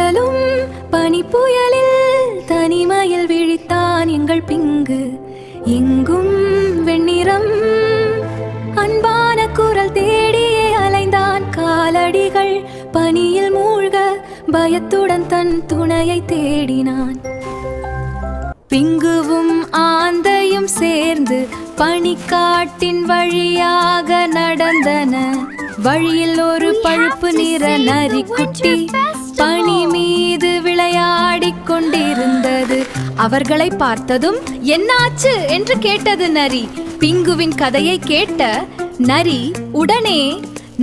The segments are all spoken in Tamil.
சுழலும் பனிப்புயலில் தனிமையில் விழித்தான் எங்கள் பிங்கு. எங்கும் வெண்ணிறம் அன்பான குரல் தேடியே அலைந்தான். காலடிகள் பனியில் மூழ்க பயத்துடன் தன் துணையை தேடினான். பிங்குவும் ஆந்தையும் சேர்ந்து பனிக்காட்டின் வழியாக நடந்தன. வழியில் ஒரு பழுப்பு நிற நரிக்குட்டி பனி மீது விளையாடிக் கொண்டிருந்தது. அவர்களை பார்த்ததும் என்னாச்சு என்று கேட்டது நரி. பிங்குவின் கதையை கேட்ட நரி உடனே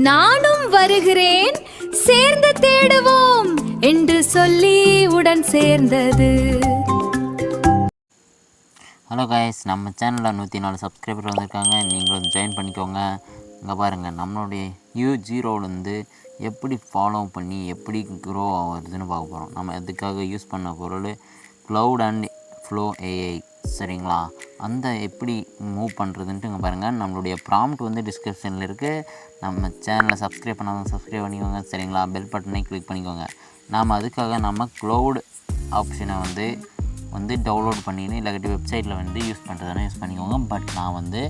நானும் வருகிறேன், சேர்ந்து தேடுவோம் என்று சொல்லி உடன் சேர்ந்தது. ஹலோ காய்ஸ், நம்ம சேனலில் 104 சப்ஸ்கிரைபர் வந்திருக்காங்க. நீங்களும் ஜாயின் பண்ணிக்கோங்க. இங்கே பாருங்கள், நம்மளுடைய U0லேருந்து எப்படி ஃபாலோ பண்ணி எப்படி க்ரோ ஆகுதுன்னு பார்க்க போகிறோம். நம்ம அதுக்காக யூஸ் பண்ண பொருள் க்ளவுட் அண்ட் ஃப்ளோ AI, சரிங்களா? அந்த எப்படி மூவ் பண்ணுறதுன்ட்டு இங்கே பாருங்கள். நம்மளுடைய ப்ராம்ப்ட் வந்து டிஸ்கிரிப்ஷனில் இருக்குது. நம்ம சேனலை சப்ஸ்கிரைப் பண்ணாமல் சப்ஸ்கிரைப் பண்ணிக்கோங்க, சரிங்களா? பெல் பட்டனை கிளிக் பண்ணிக்கோங்க. நாம் அதுக்காக நம்ம க்ளவுட் ஆப்ஷனை வந்து டவுன்லோட் பண்ணின்னு இல்லாட்டி வெப்சைட்டில் வந்து யூஸ் பண்ணுறதுனா யூஸ் பண்ணிக்கோங்க. பட் நான் வந்து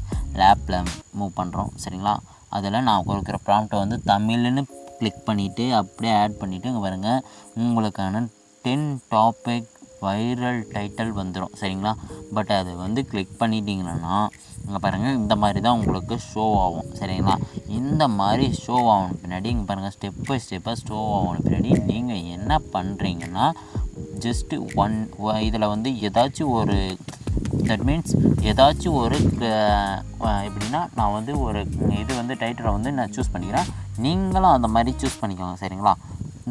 லேப்பில் மூவ் பண்ணுறோம், சரிங்களா? அதில் நான் கொடுக்குற ப்ராம்ப்டை வந்து தமிழ்னு கிளிக் பண்ணிவிட்டு அப்படியே ஆட் பண்ணிவிட்டு இங்கே பாருங்கள், உங்களுக்கான 10 டாபிக் வைரல் டைட்டில் வந்துடும், சரிங்களா? பட் அதை வந்து கிளிக் பண்ணிட்டீங்கன்னா இங்கே பாருங்கள், இந்த மாதிரி தான் உங்களுக்கு ஷோ ஆகும், சரிங்களா? இந்த மாதிரி ஷோ ஆகணும் பின்னாடி இங்கே பாருங்கள், ஸ்டெப் பை ஸ்டெப்பாக ஷோ ஆகணும் பின்னாடி நீங்கள் என்ன பண்ணுறீங்கன்னா, ஜஸ்ட்டு இதில் வந்து ஏதாச்சும் ஒரு தட் மீன்ஸ் ஏதாச்சும் ஒரு எப்படின்னா நான் வந்து ஒரு இது வந்து டைட்டிலை வந்து நான் சூஸ் பண்ணிக்கிறேன். நீங்களும் அந்த மாதிரி சூஸ் பண்ணிக்கோங்க, சரிங்களா?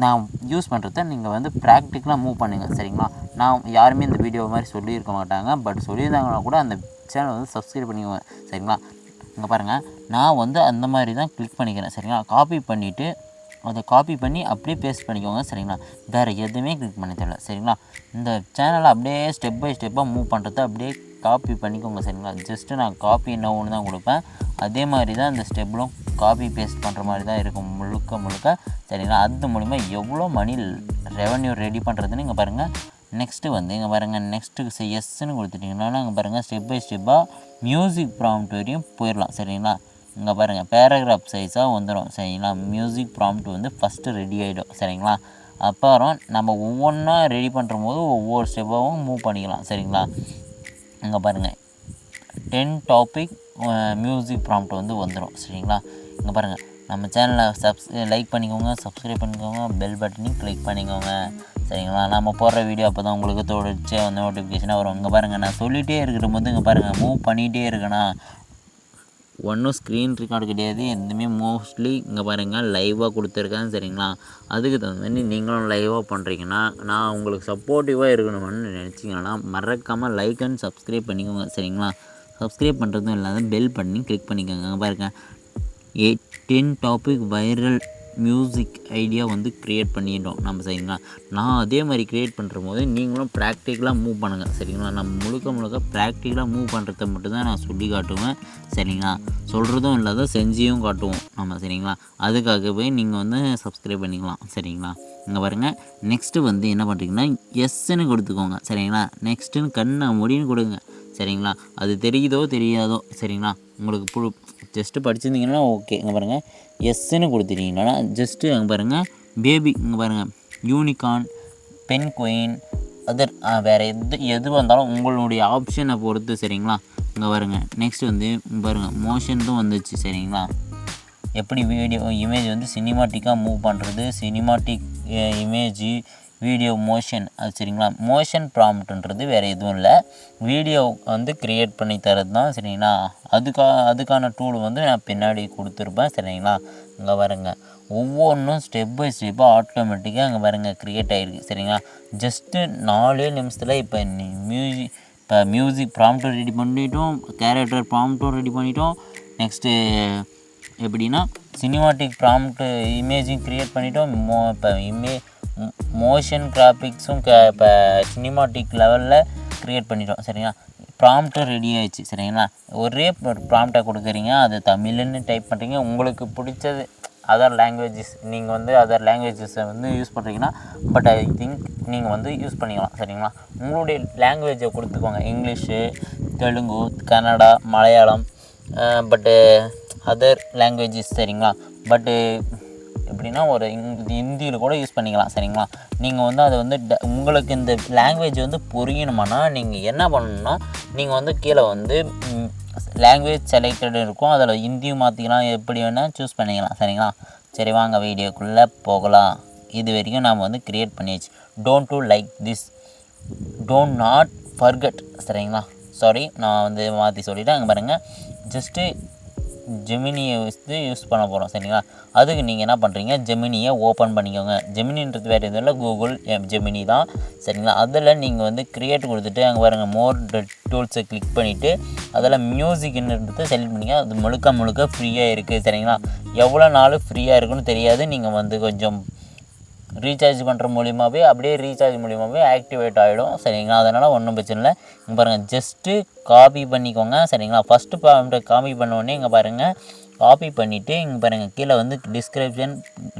நான் யூஸ் பண்ணுறத நீங்கள் வந்து ப்ராக்டிக்கலாக மூவ் பண்ணுங்கள், சரிங்களா? நான் யாருமே இந்த வீடியோ மாதிரி சொல்லியிருக்க மாட்டாங்க. பட் சொல்லியிருந்தாங்கன்னா கூட அந்த சேனல் வந்து சப்ஸ்கிரைப் பண்ணிக்கோங்க, சரிங்களா? இங்கே பாருங்கள், நான் வந்து அந்த மாதிரி தான் கிளிக் பண்ணிக்கிறேன், சரிங்களா? காப்பி பண்ணிவிட்டு அதை காப்பி பண்ணி அப்படியே பேஸ்ட் பண்ணிக்கோங்க, சரிங்களா? வேறு எதுவுமே கிளிக் பண்ண தேவை, சரிங்களா? இந்த சேனலை அப்படியே ஸ்டெப் பை ஸ்டெப்பாக மூவ் பண்ணுறத அப்படியே காப்பி பண்ணிக்கோங்க, சரிங்களா? ஜஸ்ட்டு நான் காப்பி என்ன ஒன்று தான் கொடுப்பேன். அதே மாதிரி தான் இந்த ஸ்டெப்பிலும் காப்பி பேஸ்ட் பண்ணுற மாதிரி தான் இருக்கும் முழுக்க, சரிங்களா? அது மூலிமா எவ்வளோ மணி ரெவன்யூ ரெடி பண்ணுறதுன்னு இங்கே பாருங்கள். நெக்ஸ்ட்டு வந்து இங்கே பாருங்கள், நெக்ஸ்ட்டு எஸ்ன்னு கொடுத்துட்டிங்கன்னா இங்கே பாருங்கள், ஸ்டெப் பை ஸ்டெப்பாக மியூசிக் ப்ராம்ப்ட் வரையும் போயிடலாம், சரிங்களா? இங்கே பாருங்கள், பேராகிராஃப் சைஸாக வந்துடும், சரிங்களா? மியூசிக் ப்ராம்ப்ட் வந்து ஃபஸ்ட்டு ரெடி ஆகிடும், சரிங்களா? அப்புறம் நம்ம ஒவ்வொன்றா ரெடி பண்ணுற போது ஒவ்வொரு ஸ்டெப்பாகவும் மூவ் பண்ணிக்கலாம், சரிங்களா? இங்கே பாருங்கள், 10 டாபிக் மியூசிக் ப்ராம்ப்ட் வந்து வந்துடும், சரிங்களா? இங்கே பாருங்கள், நம்ம சேனலை லைக் பண்ணிக்கோங்க, சப்ஸ்கிரைப் பண்ணிக்கோங்க, பெல் பட்டனையும் கிளிக் பண்ணிக்கோங்க, சரிங்களா? நம்ம போடுற வீடியோ அப்போ தான் உங்களுக்கு தொடர்ச்சியாக வந்து நோட்டிஃபிகேஷனாக வரும். இங்கே பாருங்கள், நான் சொல்லிகிட்டே இருக்கிற போது இங்கே பாருங்கள், மூவ் பண்ணிகிட்டே இருக்கேனா, ஒன்றும் ஸ்க்ரீன் ரெக்கார்டு கிடையாது, எதுவுமே மோஸ்ட்லி இங்கே பாருங்கள் லைவாக கொடுத்துருக்கேன், சரிங்களா? அதுக்கு தகுந்த மாதிரி நீங்களும் லைவாக பண்ணுறீங்கன்னா, நான் உங்களுக்கு சப்போர்ட்டிவாக இருக்கணும்னு நினச்சிங்கன்னா மறக்காமல் லைக் அண்ட் சப்ஸ்கிரைப் பண்ணிக்கோங்க, சரிங்களா? சப்ஸ்கிரைப் பண்ணுறதும் இல்லாத பெல் பண்ணி கிளிக் பண்ணிக்கோங்க. அங்கே பாருங்கள், 10 டாபிக் வைரல் மியூசிக் ஐடியா வந்து க்ரியேட் பண்ணிட்டோம் நம்ம, சரிங்களா? நான் அதே மாதிரி க்ரியேட் பண்ணுற போது நீங்களும் ப்ராக்டிக்கலாக மூவ் பண்ணுங்கள், சரிங்களா? நம்ம முழுக்க ப்ராக்டிக்கலாக மூவ் பண்ணுறத மட்டும்தான் நான் சொல்லி காட்டுவேன், சரிங்களா? சொல்கிறதும் இல்லாத செஞ்சியும் காட்டுவோம் நம்ம, சரிங்களா? அதுக்காக போய் நீங்கள் வந்து சப்ஸ்கிரைப் பண்ணிக்கலாம், சரிங்களா? இங்கே பாருங்கள், நெக்ஸ்ட்டு வந்து என்ன பண்ணுறீங்கன்னா எஸ்ன்னு கொடுத்துக்கோங்க, சரிங்களா? நெக்ஸ்ட்டுன்னு கண்ணை முடின்னு கொடுங்க, சரிங்களா? அது தெரியாதோ, சரிங்களா? உங்களுக்கு ஜஸ்ட்டு படிச்சிருந்தீங்கன்னா ஓகே. இங்கே பாருங்கள், எஸ்ன்னு கொடுத்துட்டீங்கன்னா ஜஸ்ட்டு அங்கே பாருங்கள், பேபி இங்கே பாருங்கள், யூனிகார்ன், பென்குயின், அதர் வேறு எது வந்தாலும் உங்களுடைய ஆப்ஷனை பொறுத்து, சரிங்களா? இங்கே பாருங்கள், நெக்ஸ்ட் வந்து பாருங்கள், மோஷன்ஸும் வந்துச்சு, சரிங்களா? எப்படி இமேஜ் வந்து சினிமாட்டிக்காக மூவ் பண்ணுறது, சினிமாட்டிக் இமேஜ் வீடியோ மோஷன், அது சரிங்களா? மோஷன் ப்ராம்ப்ட்ன்றது வேறு எதுவும் இல்லை, வீடியோ வந்து க்ரியேட் பண்ணி தரது தான், சரிங்களா? அதுக்கான டூல் வந்து நான் பின்னாடி கொடுத்துருப்பேன், சரிங்களா? இங்கே பாருங்க, ஒவ்வொன்றும் ஸ்டெப் பை ஸ்டெப்பாக ஆட்டோமேட்டிக்காக அங்கே பாருங்கள் க்ரியேட் ஆகிருக்கு, சரிங்களா? ஜஸ்ட்டு 4 நிமிஷத்தில் இப்போ மியூசிக் ப்ராம்ப்ட்டும் ரெடி பண்ணிட்டோம், கேரக்டர் ப்ராம்ப்ட்டும் ரெடி பண்ணிட்டோம். நெக்ஸ்ட்டு எப்படின்னா சினிமாட்டிக் ப்ராம்ப்ட் இமேஜும் க்ரியேட் பண்ணிட்டோம். இப்போ மோஷன் கிராஃபிக்ஸும் இப்போ சினிமாட்டிக் லெவலில் க்ரியேட் பண்ணிட்டோம், சரிங்களா? ப்ராம்ப்ட்டும் ரெடி ஆகிடுச்சு, சரிங்களா? ஒரே ப்ராம்ப்டை கொடுக்குறீங்க, அது தமிழ்னு டைப் பண்ணுறீங்க, உங்களுக்கு பிடிச்சது அதர் லாங்குவேஜஸ் நீங்கள் வந்து அதர் லாங்குவேஜஸை வந்து யூஸ் பண்ணுறீங்கன்னா பட் ஐ திங்க் நீங்கள் வந்து யூஸ் பண்ணிக்கலாம் சரிங்களா. உங்களுடைய லாங்குவேஜை கொடுத்துக்கோங்க, இங்கிலீஷு, தெலுங்கு, கன்னடா, மலையாளம், பட்டு அதர் லாங்குவேஜஸ் சரிங்களா. பட்டு எப்படின்னா ஒரு ஹிந்தியில் கூட யூஸ் பண்ணிக்கலாம் சரிங்களா. நீங்கள் வந்து அதை வந்து உங்களுக்கு இந்த லாங்குவேஜ் வந்து புரியணுமானா நீங்கள் என்ன பண்ணணும்னா நீங்கள் வந்து கீழே வந்து லாங்குவேஜ் செலக்டட் இருக்கும், அதில் ஹிந்தியும் மாற்றிக்கலாம், எப்படி வேணால் சூஸ் பண்ணிக்கலாம் சரிங்களா. சரி வாங்க வீடியோக்குள்ளே போகலாம். இது வரைக்கும் நாம் வந்து க்ரியேட் பண்ணியாச்சு. Don't to like this, don't not forget சரிங்களா. சாரி நான் வந்து மாற்றி சொல்லிவிட்டேன். அங்கே பாருங்கள், ஜஸ்ட்டு ஜெமினியை வந்து யூஸ் பண்ண போகிறோம் சரிங்களா. அதுக்கு நீங்கள் என்ன பண்ணுறீங்க, ஜெமினியை ஓப்பன் பண்ணிக்கோங்க. ஜெமினின்றது வேறு எதுவும் இல்லை, கூகுள் ஜெமினி தான் சரிங்களா. அதில் நீங்கள் வந்து க்ரியேட் கொடுத்துட்டு அங்கே பாருங்கள் மோர் டூல்ஸை கிளிக் பண்ணிவிட்டு அதில் மியூசிக்ன்றது செலக்ட் பண்ணிங்க. அது முழுக்க ஃப்ரீயாக இருக்குது சரிங்களா. எவ்வளோ நாள் ஃப்ரீயாக இருக்குன்னு தெரியாது. நீங்கள் வந்து கொஞ்சம் ரீசார்ஜ் பண்ணுற மூலியமாகவே அப்படியே ரீசார்ஜ் மூலியமாகவே ஆக்டிவேட் ஆகிடும் சரிங்களா. அதனால் ஒன்றும் பிரச்சனை இல்லை. இங்கே பாருங்கள் ஜஸ்ட்டு காப்பி பண்ணிக்கோங்க சரிங்களா. ஃபஸ்ட்டு காப்பி பண்ணோடனே இங்கே பாருங்கள் காப்பி பண்ணிவிட்டு இங்கே பாருங்கள் கீழே வந்து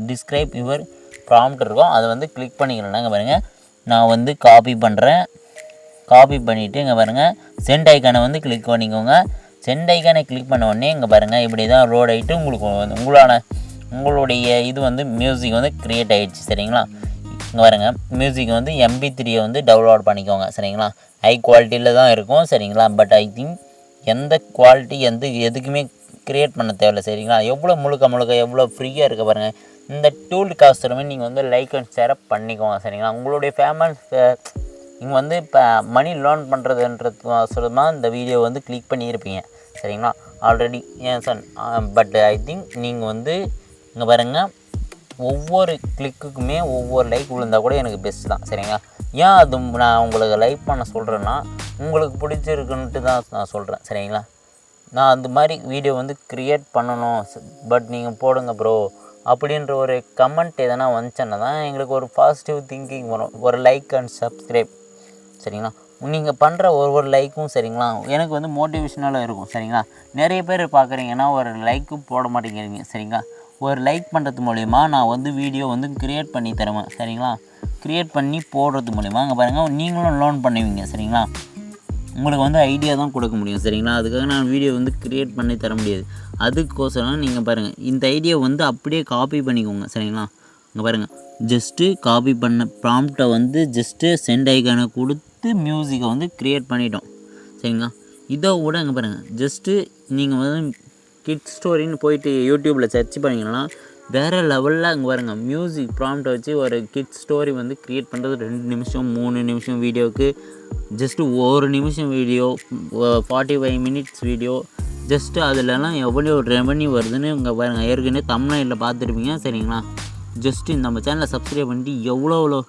டிஸ்கிரைப் யுவர் ப்ராம்ப்ட் இருக்கும், அதை வந்து கிளிக் பண்ணிக்கலாம். இங்கே பாருங்கள் நான் வந்து காப்பி பண்ணுறேன். காப்பி பண்ணிவிட்டு இங்கே பாருங்கள் சென்ட் ஐக்கானை வந்து கிளிக் பண்ணிக்கோங்க. சென்ட் ஐக்கானை கிளிக் பண்ண உடனே இங்கே பாருங்கள் இப்படி தான் லோட் ஆகிட்டு உங்களுக்கு உங்களுடைய இது வந்து மியூசிக் வந்து க்ரியேட் ஆகிடுச்சு சரிங்களா. இங்கே பாருங்க மியூசிக் வந்து MP3 வந்து டவுன்லோட் பண்ணிக்கோங்க சரிங்களா. ஹை குவாலிட்டியில் தான் இருக்கும் சரிங்களா. பட் ஐ திங்க் எந்த குவாலிட்டி எதுக்குமே க்ரியேட் பண்ண தேவையில்லை சரிங்களா. எவ்வளோ முழுக்க எவ்வளோ ஃப்ரீயாக இருக்க பாருங்கள். இந்த டூல் காசுமே நீங்கள் வந்து லைக் அண்ட் ஷேர் பண்ணிக்கோங்க சரிங்களா. உங்களுடைய ஃபேமஸ் இங்கே வந்து இப்போ மணி லேர்ன் பண்ணுறதுன்றது சொல்லமாக இந்த வீடியோ வந்து கிளிக் பண்ணியிருப்பீங்க சரிங்களா ஆல்ரெடி ஏன் சார். பட் ஐ திங்க் நீங்கள் வந்து இங்கே பாருங்கள் ஒவ்வொரு கிளிக்குக்குமே ஒவ்வொரு லைக் விழுந்தால் கூட எனக்கு பெஸ்ட் தான் சரிங்களா. ஏன் அது நான் உங்களுக்கு லைக் பண்ண சொல்கிறேன்னா உங்களுக்கு பிடிச்சிருக்குன்ட்டு தான் நான் சொல்கிறேன் சரிங்களா. நான் அந்த மாதிரி வீடியோ வந்து க்ரியேட் பண்ணணும் பட் நீங்கள் போடுங்க ப்ரோ அப்படின்ற ஒரு கமெண்ட் எதனா வந்துச்சுன்னா தான் எங்களுக்கு ஒரு பாசிட்டிவ் திங்கிங் வரும், ஒரு லைக் அண்ட் சப்ஸ்கிரைப் சரிங்களா. நீங்கள் பண்ணுற ஒரு லைக்கும் சரிங்களா எனக்கு வந்து மோட்டிவேஷனலாக இருக்கும் சரிங்களா. நிறைய பேர் பார்க்குறீங்கன்னா ஒரு லைக்கும் போட மாட்டேங்கிறீங்க சரிங்களா. ஒரு லைக் பண்ணுறது மூலிமா நான் வந்து வீடியோ வந்து க்ரியேட் பண்ணி தருவேன் சரிங்களா. க்ரியேட் பண்ணி போடுறது மூலிமா அங்கே பாருங்கள் நீங்களும் லேர்ன் பண்ணுவீங்க சரிங்களா. உங்களுக்கு வந்து ஐடியா தான் கொடுக்க முடியும் சரிங்களா. அதுக்காக நான் வீடியோ வந்து க்ரியேட் பண்ணி தர முடியாது. அதுக்கோசரம் நீங்கள் பாருங்கள் இந்த ஐடியா வந்து அப்படியே காப்பி பண்ணிக்கோங்க சரிங்களா. இங்கே பாருங்கள் ஜஸ்ட்டு காப்பி பண்ண ப்ராம்ப்டை வந்து ஜஸ்ட்டு சென்ட் ஐக்கானை கொடுத்து மியூசிக்கை வந்து க்ரியேட் பண்ணிட்டோம் சரிங்களா. இதை விட இங்கே பாருங்கள் ஜஸ்ட்டு நீங்கள் வந்து கிட்ஸ் ஸ்டோரின்னு போயிட்டு யூடியூப்பில் சர்ச் பண்ணிங்கன்னா வேறு லெவலில் அங்கே பாருங்கள் மியூசிக் ப்ராம்ப்டை வச்சு ஒரு கிட்ஸ் ஸ்டோரி வந்து க்ரியேட் பண்ணுறது 2 நிமிஷம் 3 நிமிஷம் வீடியோவுக்கு ஜஸ்ட்டு 1 நிமிஷம் வீடியோ 45 மினிட்ஸ் வீடியோ ஜஸ்ட்டு அதிலலாம் எவ்வளோ ரெவன்யூ வருதுன்னு இங்கே பாருங்கள் ஏற்கனவே தமிழ்நாட்டில் பார்த்துருப்பீங்க சரிங்களா. ஜஸ்ட்டு நம்ம சேனலை சப்ஸ்கிரைப் பண்ணிட்டு எவ்வளோ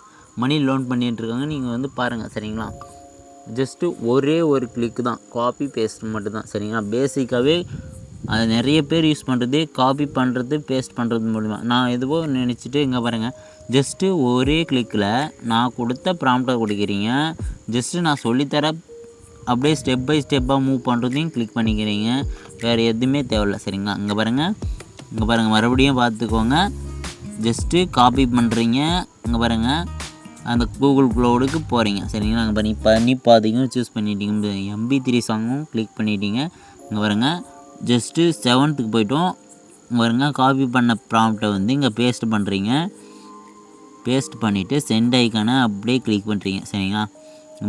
மணி லேர்ன் பண்ணிகிட்ருக்காங்க நீங்கள் வந்து பாருங்கள் சரிங்களா. ஜஸ்ட்டு ஒரே ஒரு கிளிக்கு தான், காப்பி பேஸ்ட் மட்டும்தான் சரிங்களா. பேசிக்காகவே அது நிறைய பேர் யூஸ் பண்ணுறது காப்பி பண்ணுறது பேஸ்ட் பண்ணுறது மூலிமா. நான் எதுவோ நினச்சிட்டு இங்கே பாருங்கள் ஜஸ்ட்டு ஒரே கிளிக்கில் நான் கொடுத்த ப்ராம்ப்டை கொடுக்குறீங்க. ஜஸ்ட்டு நான் சொல்லித்தர அப்படியே ஸ்டெப் பை ஸ்டெப்பாக மூவ் பண்ணுறதையும் கிளிக் பண்ணிக்கிறீங்க. வேறு எதுவுமே தேவையில்ல சரிங்களா. இங்கே பாருங்கள் மறுபடியும் பார்த்துக்கோங்க. ஜஸ்ட்டு காப்பி பண்ணுறீங்க. இங்கே பாருங்கள் அந்த கூகுள் க்ளவுடுக்கு போகிறீங்க சரிங்களா. அங்கே பண்ணி பார்த்தீங்க சூஸ் பண்ணிட்டீங்க. MP3 சாங்கும் கிளிக் பண்ணிட்டீங்க. இங்கே பாருங்கள் ஜஸ்ட்டு 7th போய்ட்டோம். பாருங்க காப்பி பண்ண ப்ராம்ப்டை வந்து இங்கே பேஸ்ட் பண்ணுறீங்க. பேஸ்ட் பண்ணிவிட்டு சென்ட் ஐக்கானை அப்படியே கிளிக் பண்ணுறீங்க சரிங்களா.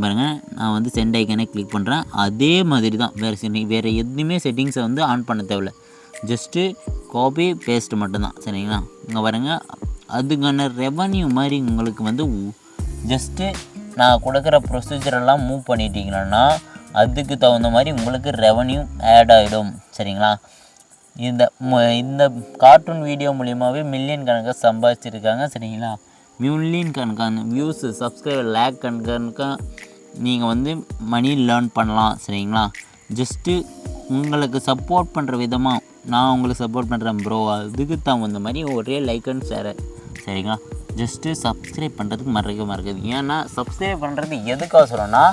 பாருங்கள் நான் வந்து சென்ட் ஐக்கானே கிளிக் பண்ணுறேன். அதே மாதிரி தான் வேறு எதுவுமே செட்டிங்ஸை வந்து ஆன் பண்ண தேவையில்ல. ஜஸ்ட்டு காப்பி பேஸ்ட் மட்டும்தான் சரிங்களா. இங்கே பாருங்கள் அதுக்கான ரெவன்யூ மாதிரி உங்களுக்கு வந்து ஜஸ்ட்டு நான் கொடுக்குற ப்ரொசீஜரெல்லாம் மூவ் பண்ணிட்டீங்கன்னா அதுக்கு தகுந்த மாதிரி உங்களுக்கு ரெவன்யூ ஆட் ஆகிடும் சரிங்களா. இந்த கார்ட்டூன் வீடியோ மூலியமாகவே மில்லியன் கணக்காக சம்பாதிச்சிருக்காங்க சரிங்களா. மில்லியன் கணக்கான வியூஸு சப்ஸ்கிரைபர் லேக் கணக்காக நீங்கள் வந்து மணி லேர்ன் பண்ணலாம் சரிங்களா. ஜஸ்ட்டு உங்களுக்கு சப்போர்ட் பண்ணுற விதமாக நான் உங்களுக்கு சப்போர்ட் பண்ணுறேன் ப்ரோ. அதுக்கு தகுந்த மாதிரி ஒரே லைக் அண்ட் ஷேர் சரிங்களா. ஜஸ்ட்டு சப்ஸ்கிரைப் பண்ணுறதுக்கு மறக்காது. ஏன்னா சப்ஸ்கிரைப் பண்ணுறது எதுக்காக சொல்கிறோன்னா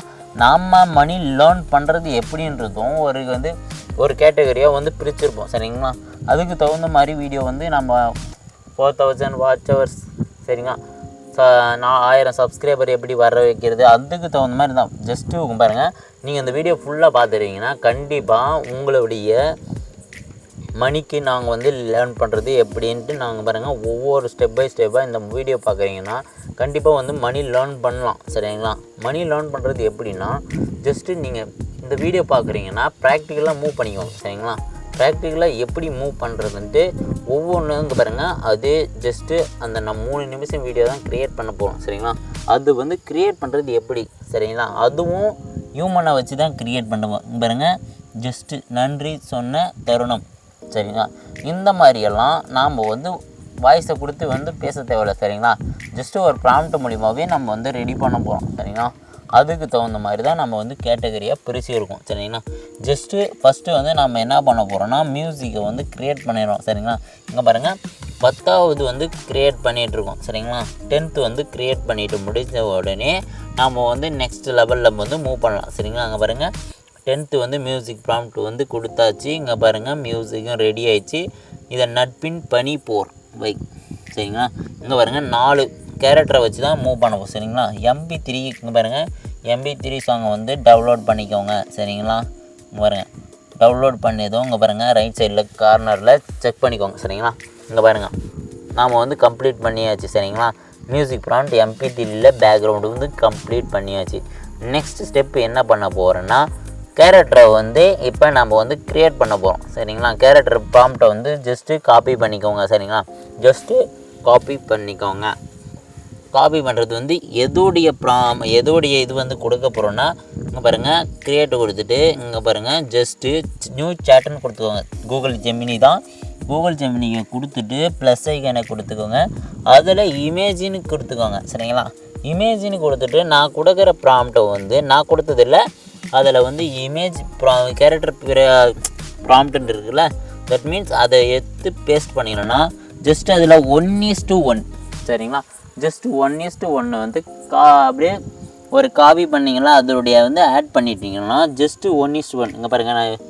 நம்ம மணி லேர்ன் பண்ணுறது எப்படின்றதும் ஒரு வந்து ஒரு கேட்டகரியாக வந்து பிரிச்சுருப்போம் சரிங்களா. அதுக்கு தகுந்த மாதிரி வீடியோ வந்து நம்ம 4000 வாட்ச் ஹவர்ஸ் சரிங்களா, 1000 சப்ஸ்கிரைபர் எப்படி வர வைக்கிறது, அதுக்கு தகுந்த மாதிரி தான். ஜஸ்ட்டு பாருங்கள், நீங்கள் இந்த வீடியோ ஃபுல்லாக பார்த்துருவீங்கன்னா கண்டிப்பாக உங்களுடைய மணிக்கு நாங்கள் வந்து லேர்ன் பண்ணுறது எப்படின்ட்டு நாங்கள் பாருங்கள் ஒவ்வொரு ஸ்டெப் பை ஸ்டெப்பாக இந்த வீடியோ பார்க்குறீங்கன்னா கண்டிப்பாக வந்து மணி லேர்ன் பண்ணலாம் சரிங்களா. மணி லேர்ன் பண்ணுறது எப்படின்னா, ஜஸ்ட்டு நீங்கள் இந்த வீடியோ பார்க்குறீங்கன்னா ப்ராக்டிக்கலாக மூவ் பண்ணிக்கோங்க சரிங்களா. ப்ராக்டிக்கலாக எப்படி மூவ் பண்ணுறதுன்ட்டு ஒவ்வொன்றும் இங்கே பாருங்கள், அது ஜஸ்ட்டு அந்த நம்ம 3 நிமிஷம் வீடியோ தான் க்ரியேட் பண்ண போகிறோம் சரிங்களா. அது வந்து க்ரியேட் பண்ணுறது எப்படி சரிங்களா, அதுவும் ஹியூமனை வச்சு தான் க்ரியேட் பண்ணுவோம். இங்கே பாருங்கள், ஜஸ்ட்டு நன்றி சொன்ன தருணம் சரிங்களா. இந்த மாதிரியெல்லாம் நாம் வந்து வாய்ஸை கொடுத்து வந்து பேச தேவையில்லை சரிங்களா. ஜஸ்ட்டு ஒரு ப்ராம்ப்ட் மூலிமாவே நம்ம வந்து ரெடி பண்ண போகிறோம் சரிங்களா. அதுக்கு தகுந்த மாதிரி தான் நம்ம வந்து கேட்டகரியாக பிரித்து இருக்கும் சரிங்களா. ஜஸ்ட்டு ஃபஸ்ட்டு வந்து நம்ம என்ன பண்ண போகிறோன்னா மியூசிக்கை வந்து க்ரியேட் பண்ணிடுறோம் சரிங்களா. இங்கே பாருங்கள், 10வது வந்து க்ரியேட் பண்ணிகிட்ருக்கோம் சரிங்களா. 10th வந்து க்ரியேட் பண்ணிவிட்டு முடித்த உடனே நம்ம வந்து நெக்ஸ்ட் லெவலில் வந்து மூவ் பண்ணலாம் சரிங்களா. அங்கே பாருங்கள், 10th வந்து மியூசிக் ப்ராம்ப்ட் வந்து கொடுத்தாச்சு. இங்கே பாருங்கள், மியூசிக்கும் ரெடி ஆயிடுச்சு. இதை நட்பின் பனி போர் வை சரிங்களா. இங்கே பாருங்கள், 4 கேரக்டரை வச்சு தான் மூவ் பண்ணுவோம் சரிங்களா. MP3 இங்கே பாருங்கள், MP3 சாங்கை வந்து டவுன்லோட் பண்ணிக்கோங்க சரிங்களா. இங்கே பாருங்கள், டவுன்லோட் பண்ணியதும் இங்கே பாருங்கள் ரைட் சைடில் கார்னரில் செக் பண்ணிக்கோங்க சரிங்களா. இங்கே பாருங்கள், நாம் வந்து கம்ப்ளீட் பண்ணியாச்சு சரிங்களா. மியூசிக் ப்ராம்ப்ட் MP3யில் பேக்ரவுண்டு வந்து கம்ப்ளீட் பண்ணியாச்சு. நெக்ஸ்ட் ஸ்டெப் என்ன பண்ண போகிறோன்னா, கேரக்டரை வந்து இப்போ நம்ம வந்து க்ரியேட் பண்ண போகிறோம் சரிங்களா. கேரக்டர் ப்ராம்ப்டை வந்து ஜஸ்ட்டு காப்பி பண்ணிக்கோங்க சரிங்களா. ஜஸ்ட்டு காப்பி பண்ணிக்கோங்க. காப்பி பண்ணுறது வந்து எதோடைய இது வந்து கொடுக்க போகிறோன்னா, இங்கே பாருங்கள், க்ரியேட் கொடுத்துட்டு இங்கே பாருங்கள் ஜஸ்ட்டு நியூ சேட்டுன்னு கொடுத்துக்கோங்க. கூகுள் ஜெமினி தான். கூகுள் ஜெமினியை கொடுத்துட்டு ப்ளஸ் ஐக்கனை கொடுத்துக்கோங்க. அதில் இமேஜின்னு கொடுத்துக்கோங்க சரிங்களா. இமேஜின்னு கொடுத்துட்டு நான் கொடுக்குற ப்ராம்ப்டை வந்து நான் கொடுத்ததில்ல, அதில் வந்து இமேஜ் கேரக்டர் ப்ராம்ப்ட்னு இருக்குல்ல, தட் மீன்ஸ் அதை எடுத்து பேஸ்ட் பண்ணிக்கணும்னா ஜஸ்ட் அதில் 1:1 சரிங்களா. ஜஸ்ட் 1:1 வந்து அப்படியே ஒரு காப்பி பண்ணிங்கன்னா அதோடைய வந்து ஆட் பண்ணிட்டீங்கன்னா ஜஸ்ட்டு 1:1 இங்கே பாருங்கள், நான்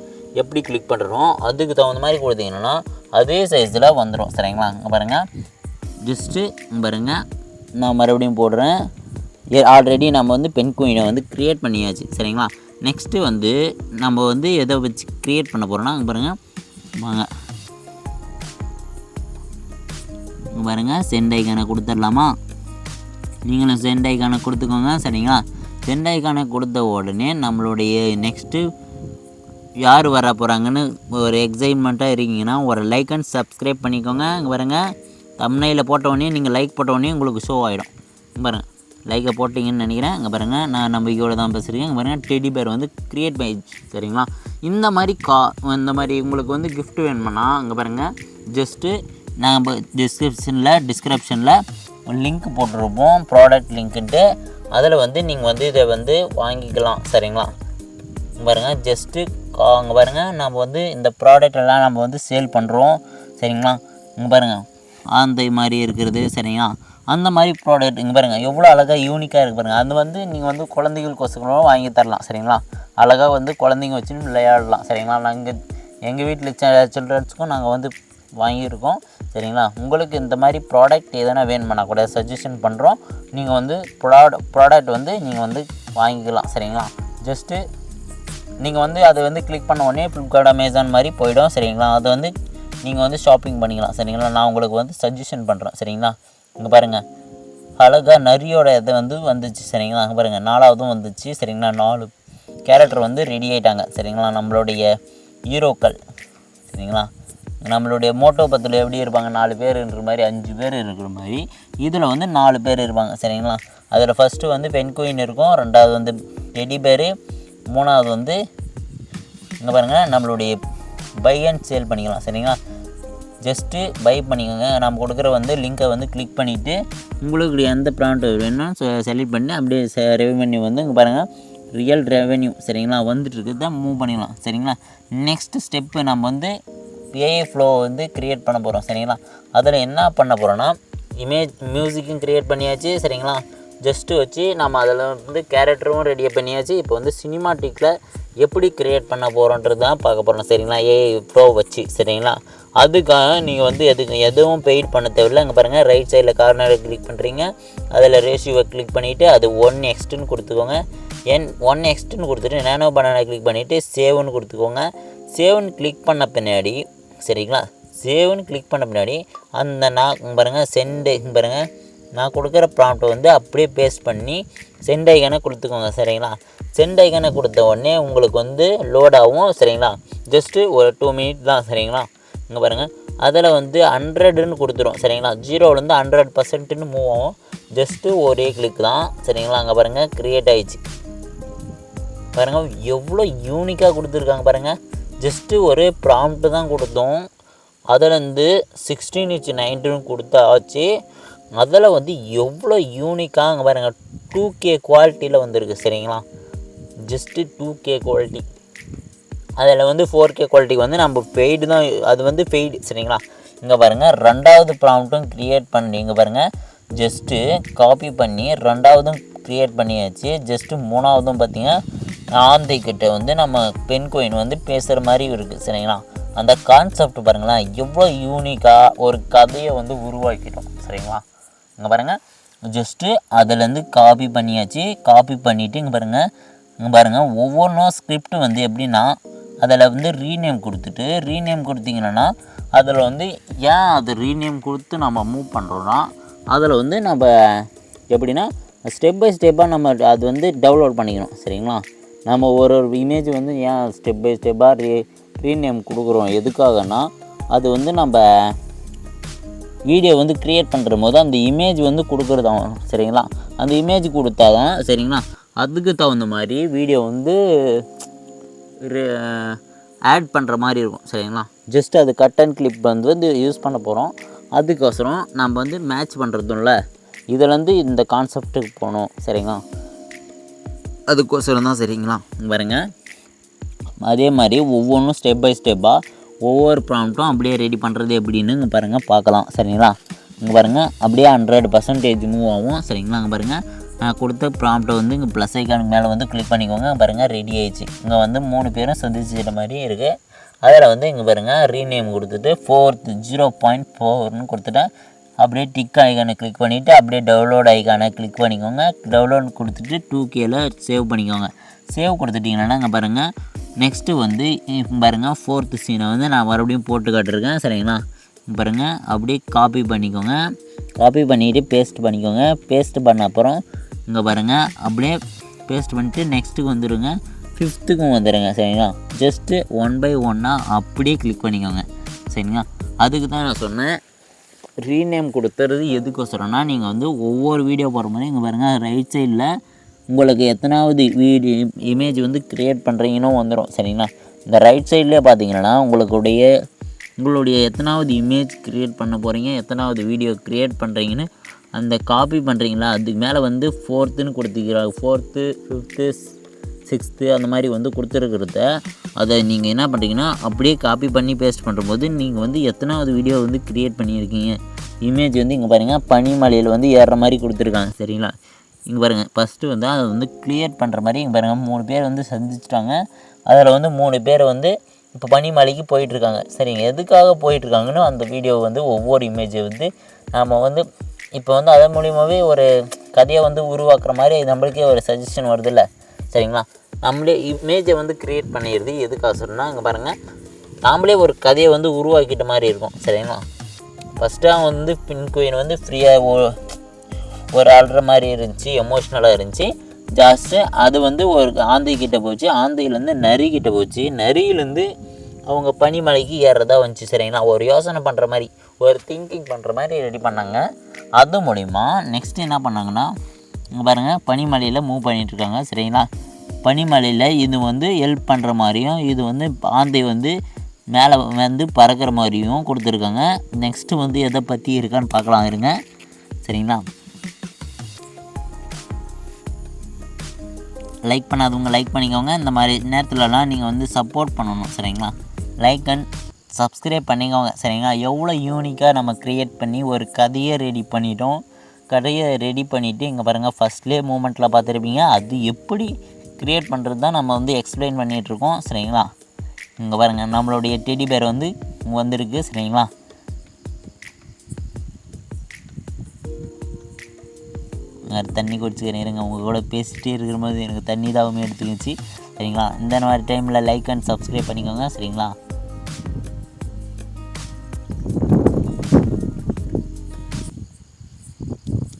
எப்படி கிளிக் பண்ணுறோம் அதுக்கு தகுந்த மாதிரி கொடுத்தீங்கன்னா அதே சைஸில் வந்துடும் சரிங்களா. இங்கே பாருங்கள், ஜஸ்ட்டு இங்கே பாருங்கள், நான் மறுபடியும் போடுறேன். ஆல்ரெடி நம்ம வந்து பென் குயினை வந்து க்ரியேட் பண்ணியாச்சு சரிங்களா. நெக்ஸ்ட்டு வந்து நம்ம வந்து எதை வச்சு க்ரியேட் பண்ண போகிறோன்னா, இங்கே பாருங்கள் வாங்க, இங்கே பாருங்கள் சென்ட் ஐக்கானை கொடுத்துடலாமா. நீங்களும் சென்ட் ஐக்கானை கொடுத்துக்கோங்க சரிங்களா. சென்ட் ஐக்கானை கொடுத்த உடனே நம்மளுடைய நெக்ஸ்ட்டு யார் வர போகிறாங்கன்னு ஒரு எக்ஸைட்மெண்ட்டாக இருக்கீங்கன்னா ஒரு லைக் அண்ட் சப்ஸ்கிரைப் பண்ணிக்கோங்க. இங்கே பாருங்கள், தம்ப்நெயிலில் போட்டவுடனே நீங்கள் லைக் போட்டவுடனே உங்களுக்கு ஷோ ஆகிடும். பாருங்கள், லைக்கை போட்டிங்கன்னு நினைக்கிறேன். இங்கே பாருங்கள், நான் நம்பிக்கையோடு தான் பேசுகிறேன். இங்கே பாருங்கள், டெடி பேர் வந்து க்ரியேட் பண்ணிடுச்சு சரிங்களா. இந்த மாதிரி உங்களுக்கு வந்து கிஃப்ட் வேணும்னா இங்கே பாருங்கள், ஜஸ்ட்டு நாங்கள் டிஸ்கிரிப்ஷனில் லிங்க் போட்டிருப்போம், ப்ராடக்ட் லிங்க்குன்ட்டு. அதில் வந்து நீங்கள் வந்து இதை வந்து வாங்கிக்கலாம் சரிங்களா. இங்கே பாருங்கள், ஜஸ்ட்டு இங்கே பாருங்கள், நம்ம வந்து இந்த ப்ராடக்டெல்லாம் நம்ம வந்து சேல் பண்ணுறோம் சரிங்களா. இங்கே பாருங்கள், அந்த மாதிரி இருக்கிறது சரிங்களா. அந்த மாதிரி ப்ராடக்ட் இங்கே பாருங்கள் எவ்வளோ அழகாக யூனிக்காக இருக்குது பாருங்கள். அது வந்து நீங்கள் வந்து குழந்தைகளுக்கோசரம் வாங்கி தரலாம் சரிங்களா. அழகாக வந்து குழந்தைங்க வச்சுன்னு விளையாடலாம் சரிங்களா. நாங்கள் எங்கள் வீட்டில் சில்ட்ரன்ஸுக்கும் நாங்கள் வந்து வாங்கியிருக்கோம் சரிங்களா. உங்களுக்கு இந்த மாதிரி ப்ராடக்ட் எதனா வேணுமானா கூட சஜஷன் பண்ணுறோம். நீங்கள் வந்து ப்ராடக்ட் வந்து நீங்கள் வந்து வாங்கிக்கலாம் சரிங்களா. ஜஸ்ட்டு நீங்கள் வந்து அதை வந்து கிளிக் பண்ண உடனே ஃப்ளிப்கார்ட், அமேசான் மாதிரி போயிடும் சரிங்களா. அதை வந்து நீங்கள் வந்து ஷாப்பிங் பண்ணிக்கலாம் சரிங்களா. நான் உங்களுக்கு வந்து சஜஷன் பண்ணுறேன் சரிங்களா. இங்கே பாருங்கள், அழகாக நரியோட இதை வந்து வந்துச்சு சரிங்களா. அங்கே பாருங்கள், 4வதும் வந்துச்சு சரிங்களா. 4 கேரக்டர் வந்து ரெடி ஆகிட்டாங்க சரிங்களா. நம்மளுடைய ஹீரோக்கள் சரிங்களா. நம்மளுடைய மோட்டோ பத்தில் எப்படி இருப்பாங்க, 4 பேர் இருக்கிற மாதிரி 5 பேர் இருக்கிற மாதிரி இதில் வந்து 4 பேர் இருப்பாங்க சரிங்களா. அதில் ஃபஸ்ட்டு வந்து பென் குயின் இருக்கும், 2வது வந்து டெடி பேர், 3வது வந்து இங்கே பாருங்கள் நம்மளுடைய பை அண்ட் சேல் பண்ணிக்கலாம் சரிங்களா. ஜஸ்ட்டு பை பண்ணிக்கோங்க. நம்ம கொடுக்குற வந்து லிங்க்கை வந்து கிளிக் பண்ணிவிட்டு உங்களுக்கு எந்த ப்ராடக்ட் வேணும்னா செலக்ட் பண்ணி அப்படியே ரெவென்யூ வந்து இங்கே பாருங்கள் ரியல் ரெவென்யூ சரிங்களா வந்துட்டுருக்கு தான் மூவ் பண்ணிக்கலாம் சரிங்களா. நெக்ஸ்ட்டு ஸ்டெப்பு நம்ம வந்து ஏஐ ஃப்ளோ வந்து க்ரியேட் பண்ண போகிறோம் சரிங்களா. அதில் என்ன பண்ண போகிறோன்னா மியூசிக்கும் க்ரியேட் பண்ணியாச்சு சரிங்களா. ஜஸ்ட்டு வச்சு நம்ம அதில் வந்து கேரக்டரும் ரெடி பண்ணியாச்சு. இப்போ வந்து சினிமாட்டிக்கில் எப்படி க்ரியேட் பண்ண போகிறோன்றது தான் பார்க்க போகிறோம் சரிங்களா. ஏஐ ப்ரோ வச்சு சரிங்களா. அதுக்காக நீங்கள் வந்து எதுவும் பெய்ட் பண்ண தேவையில்லை. இங்கே பாருங்கள் ரைட் சைடில் கார்னரில் கிளிக் பண்ணுறீங்க, அதில் ரேஷியோவை கிளிக் பண்ணிவிட்டு அது 1:1 கொடுத்துக்கோங்க. 1:1 கொடுத்துட்டு நேனோ பனானா கிளிக் பண்ணிவிட்டு சேவ்னு கொடுத்துக்கோங்க. சேவ்னு கிளிக் பண்ண பின்னாடி சரிங்களா, சேவ்னு கிளிக் பண்ண பின்னாடி அந்த நான் பாருங்கள் சென்ட் பாருங்கள் நான் கொடுக்குற ப்ராம்ப்டை வந்து அப்படியே பேஸ்ட் பண்ணி சென்ட் ஐக்கானை கொடுத்துக்கோங்க சரிங்களா. சென்ட் ஐக்கானை கொடுத்த உடனே உங்களுக்கு வந்து லோட் ஆகும் சரிங்களா. ஜஸ்ட்டு ஒரு 2 மினிட் தான் சரிங்களா. இங்கே பாருங்கள் அதில் வந்து 100ன்னு கொடுத்துரும் சரிங்களா. 0லேருந்து 100% மூவ் ஆகும். ஜஸ்ட்டு ஒரே கிளிக் தான் சரிங்களா. அங்கே பாருங்கள் க்ரியேட் ஆகிடுச்சு பாருங்கள், எவ்வளோ யூனிக்காக கொடுத்துருக்காங்க பாருங்கள். ஜஸ்ட்டு ஒரு ப்ராம்ப்ட்டு தான் கொடுத்தோம், அதிலேருந்து 16:9 கொடுத்தாச்சு. அதில் வந்து எவ்வளோ யூனிக்காக அங்கே பாருங்கள் 2K குவாலிட்டியில் வந்துருக்கு சரிங்களா. Just 2K quality. அதில் வந்து 4K குவாலிட்டிக்கு வந்து நம்ம பெய்டு தான், அது வந்து பெய்டு சரிங்களா. இங்கே பாருங்கள் 2வது ப்ராம்ப்ட்டும் க்ரியேட் பண்ணி இங்கே பாருங்கள் ஜஸ்ட்டு காப்பி பண்ணி 2வதும் க்ரியேட் பண்ணியாச்சு. ஜஸ்ட்டு 3வதும் பார்த்திங்கன்னா ஆந்தைக்கிட்ட வந்து நம்ம பென்குயின் வந்து பேசுகிற மாதிரி இருக்குது சரிங்களா. அந்த கான்செப்ட் பாருங்களேன் எவ்வளோ யூனிக்காக ஒரு கதையை வந்து உருவாக்கிட்டோம் சரிங்களா. இங்கே பாருங்கள் ஜஸ்ட்டு அதிலேருந்து காப்பி பண்ணியாச்சு. காப்பி பண்ணிவிட்டு இங்கே பாருங்கள் ஒவ்வொன்றும் ஸ்கிரிப்ட் வந்து எப்படின்னா அதில் வந்து ரீநேம் கொடுத்துட்டு ரீநேம் கொடுத்தீங்கன்னா அதில் வந்து ஏன் அது ரீநேம் கொடுத்து நம்ம மூவ் பண்ணுறோன்னா அதில் வந்து நம்ம எப்படின்னா ஸ்டெப் பை ஸ்டெப்பாக நம்ம அது வந்து டவுன்லோட் பண்ணிக்கணும் சரிங்களா. நம்ம ஒரு இமேஜ் வந்து ஏன் ஸ்டெப் பை ஸ்டெப்பாக ரீநேம் கொடுக்குறோம் எதுக்காகனா அது வந்து நம்ம வீடியோ வந்து க்ரியேட் பண்ணுற போது அந்த இமேஜ் வந்து கொடுக்குறது ஆகும் சரிங்களா. அந்த இமேஜ் கொடுத்தா தான் சரிங்களா அதுக்கு தகுந்த மாதிரி வீடியோ வந்து ஆட் பண்ணுற மாதிரி இருக்கும் சரிங்களா. ஜஸ்ட் அது கட் அண்ட் கிளிப் வந்து யூஸ் பண்ண போகிறோம். அதுக்கோசரம் நம்ம வந்து மேட்ச் பண்ணுறதும்ல இதிலேருந்து இந்த கான்செப்ட்டுக்கு போகணும் சரிங்களா. அதுக்கோசரம் தான் சரிங்களா. பாருங்கள் அதே மாதிரி ஒவ்வொன்றும் ஸ்டெப் பை ஸ்டெப்பாக ஒவ்வொரு ப்ராம்ப்ட்டும் அப்படியே ரெடி பண்ணுறது எப்படின்னு இங்கே பாருங்கள் பார்க்கலாம் சரிங்களா. இங்கே பாருங்கள் அப்படியே 100% மூவ் ஆகும் சரிங்களா. இங்கே பாருங்கள் நான் கொடுத்த ப்ராம்ப்டை வந்து இங்கே ப்ளஸ் ஐக்கானுக்கு மேலே வந்து கிளிக் பண்ணிக்கோங்க. பாருங்கள் ரெடி ஆகிடுச்சு. இங்கே வந்து 3 பேரும் சந்திச்சுக்கிற மாதிரி இருக்குது. அதில் வந்து இங்கே பாருங்கள் ரீநேம் கொடுத்துட்டு 0.4ன்னு கொடுத்துட்டேன். அப்படியே டிக் ஐக்கானை கிளிக் பண்ணிவிட்டு அப்படியே டவுன்லோட் ஐக்கானை கிளிக் பண்ணிக்கோங்க. டவுன்லோட் கொடுத்துட்டு 2Kல சேவ் பண்ணிக்கோங்க. சேவ் கொடுத்துட்டிங்கன்னா இங்கே பாருங்கள் நெக்ஸ்ட்டு வந்து பாருங்கள் 4th சீனை வந்து நான் மறுபடியும் போட்டு காட்டிருக்கேன் சரிங்களா. பாருங்கள் அப்படியே காப்பி பண்ணிக்கோங்க. காப்பி பண்ணிவிட்டு பேஸ்ட் பண்ணிக்கோங்க. பேஸ்ட் பண்ண அப்புறம் இங்கே பாருங்கள் அப்படியே பேஸ்ட் பண்ணிவிட்டு நெக்ஸ்ட்டுக்கு வந்துடுங்க. 5த்துக்கும் வந்துடுங்க சரிங்களா. ஜஸ்ட்டு 1 by 1 அப்படியே கிளிக் பண்ணிக்கோங்க சரிங்களா. அதுக்கு தான் நான் சொன்னேன் ரீநேம் கொடுத்துறது எதுக்கோசரம்னா நீங்கள் வந்து ஒவ்வொரு வீடியோ போகிற மாதிரி இங்கே பாருங்கள் ரைட் சைடில் உங்களுக்கு எத்தனாவது இமேஜ் வந்து க்ரியேட் பண்ணுறீங்கன்னு வந்துடும் சரிங்களா. இந்த ரைட் சைட்லேயே பார்த்தீங்கன்னா உங்களுடைய எத்தனாவது இமேஜ் க்ரியேட் பண்ண போகிறீங்க, எத்தனாவது வீடியோ க்ரியேட் பண்ணுறீங்கன்னு அந்த காப்பி பண்ணுறீங்களா அதுக்கு மேலே வந்து 4த்துன்னு கொடுத்துக்கிறாங்க. 4th 5th 6th அந்த மாதிரி வந்து கொடுத்துருக்கிறத அதை நீங்கள் என்ன பண்ணுறீங்கன்னா அப்படியே காப்பி பண்ணி பேஸ்ட் பண்ணும்போது நீங்கள் வந்து எத்தனாவது வீடியோ வந்து க்ரியேட் பண்ணியிருக்கீங்க. இமேஜ் வந்து இங்கே பாருங்கள் பனிமலையில் வந்து ஏறுற மாதிரி கொடுத்துருக்காங்க சரிங்களா. இங்கே பாருங்கள் ஃபஸ்ட்டு வந்து அதை வந்து க்ளியர் பண்ணுற மாதிரி இங்கே பாருங்கள் 3 பேர் வந்து சந்திச்சிட்டாங்க. அதில் வந்து 3 பேர் வந்து இப்போ பனிமலைக்கு போயிட்டுருக்காங்க சரிங்க. எதுக்காக போயிட்டுருக்காங்கன்னு அந்த வீடியோ வந்து ஒவ்வொரு இமேஜை வந்து நம்ம வந்து இப்போ வந்து அதன் மூலியமாகவே ஒரு கதையை வந்து உருவாக்குற மாதிரி நம்மளுக்கே ஒரு சஜஷன் வருதில்ல சரிங்களா. நம்மளே இமேஜை வந்து க்ரியேட் பண்ணிடுது எதுக்காக சொன்னால் இங்கே பாருங்கள் நாமளே ஒரு கதையை வந்து உருவாக்கிட்ட மாதிரி இருக்கும் சரிங்களா. ஃபஸ்ட்டாக வந்து பென்குயின் வந்து ஃப்ரீயாக ஒரு ஆள்ற மாதிரி இருந்துச்சு, எமோஷ்னலாக இருந்துச்சு. ஜாஸ்ட்டு அது வந்து ஒரு ஆந்தைக்கிட்ட போச்சு, ஆந்தையிலேருந்து நரிக்கிட்ட போச்சு, நரியிலேருந்து அவங்க பனிமலைக்கு ஏறுறதா வந்துச்சு சரிங்களா. ஒரு யோசனை பண்ணுற மாதிரி ஒரு திங்கிங் பண்ணுற மாதிரி ரெடி பண்ணாங்க. அது மூலிமா நெக்ஸ்ட்டு என்ன பண்ணாங்கன்னா இங்கே பாருங்கள் பனிமலையில் மூவ் பண்ணிகிட்ருக்காங்க சரிங்களா. பனிமலையில் இது வந்து ஹெல்ப் பண்ணுற மாதிரியும் இது வந்து ஆந்தை வந்து மேலே வந்து பறக்கிற மாதிரியும் கொடுத்துருக்காங்க. நெக்ஸ்ட்டு வந்து எதை பற்றி இருக்கான்னு பார்க்கலாம் இருங்க சரிங்களா. லைக் பண்ணாதவங்க லைக் பண்ணிக்கோங்க. இந்த மாதிரி நேரத்துலலாம் நீங்கள் வந்து சப்போர்ட் பண்ணணும் சரிங்களா. லைக் அண்ட் சப்ஸ்கிரைப் பண்ணிக்கோங்க சரிங்களா. எவ்வளோ யூனிக்காக நம்ம க்ரியேட் பண்ணி ஒரு கதையை ரெடி பண்ணிட்டோம். கதையை ரெடி பண்ணிவிட்டு இங்கே பாருங்கள் ஃபஸ்ட்லேயே மூமெண்ட்டில் பார்த்துருப்பீங்க அது எப்படி க்ரியேட் பண்ணுறது தான் நம்ம வந்து எக்ஸ்பிளைன் பண்ணிகிட்ருக்கோம். சரிங்களா? இங்கே பாருங்கள், நம்மளுடைய டெடி பேர் வந்து வந்திருக்கு. சரிங்களா? தண்ணி குடிச்சுக்கிறேன் இருங்க. உங்கள் கூட பேசிகிட்டே இருக்கிற போது எனக்கு தண்ணி தாகமே எடுத்துக்கிச்சு. சரிங்களா? இந்த மாதிரி டைமில் லைக் அண்ட் சப்ஸ்கிரைப் பண்ணிக்கோங்க. சரிங்களா?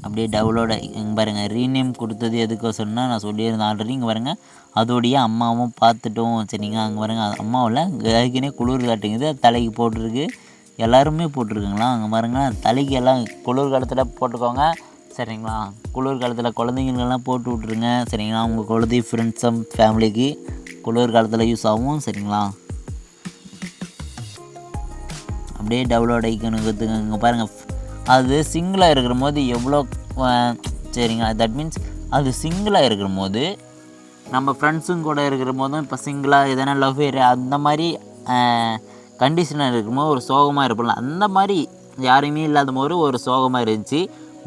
அப்படியே டவுன்லோட் இங்கே பாருங்கள், ரீநேம் கொடுத்தது எதுக்கோசரம்னா நான் சொல்லியிருந்தேன் ஆல்ரெடி. இங்கே பாருங்கள், அதோடைய அம்மாவும் பார்த்துட்டோம். சரிங்களா? அங்கே பாருங்கள், அம்மாவில் கைக்குனே குளிர் காட்டுங்குது, தலைக்கு போட்டிருக்கு. எல்லாருமே போட்டிருக்குங்களா? அங்கே பாருங்கள், தலைக்கு எல்லாம் குளிர் காலத்தில் போட்டுக்கோங்க. சரிங்களா? குளிர் காலத்தில் குழந்தைங்களுக்கெல்லாம் போட்டு விட்ருங்க. சரிங்களா? உங்கள் குழந்தை ஃப்ரெண்ட்ஸும் ஃபேமிலிக்கு குளிர் காலத்தில் யூஸ் ஆகும். சரிங்களா? அப்படியே டவுன்லோட் ஐக்கனுக்கு இங்கே பாருங்கள், அது சிங்கிளாக இருக்கிற போது எவ்வளோ சரிங்களா? தட் மீன்ஸ் அது சிங்கிளாக இருக்கிற போது நம்ம ஃப்ரெண்ட்ஸும் கூட இருக்கிற போதும் இப்போ சிங்கிளாக எதனா லவ் அந்த மாதிரி கண்டிஷனாக இருக்கும்போது ஒரு சோகமாக இருப்பல, அந்த மாதிரி யாருமே இல்லாத போது ஒரு சோகமாக இருந்துச்சு.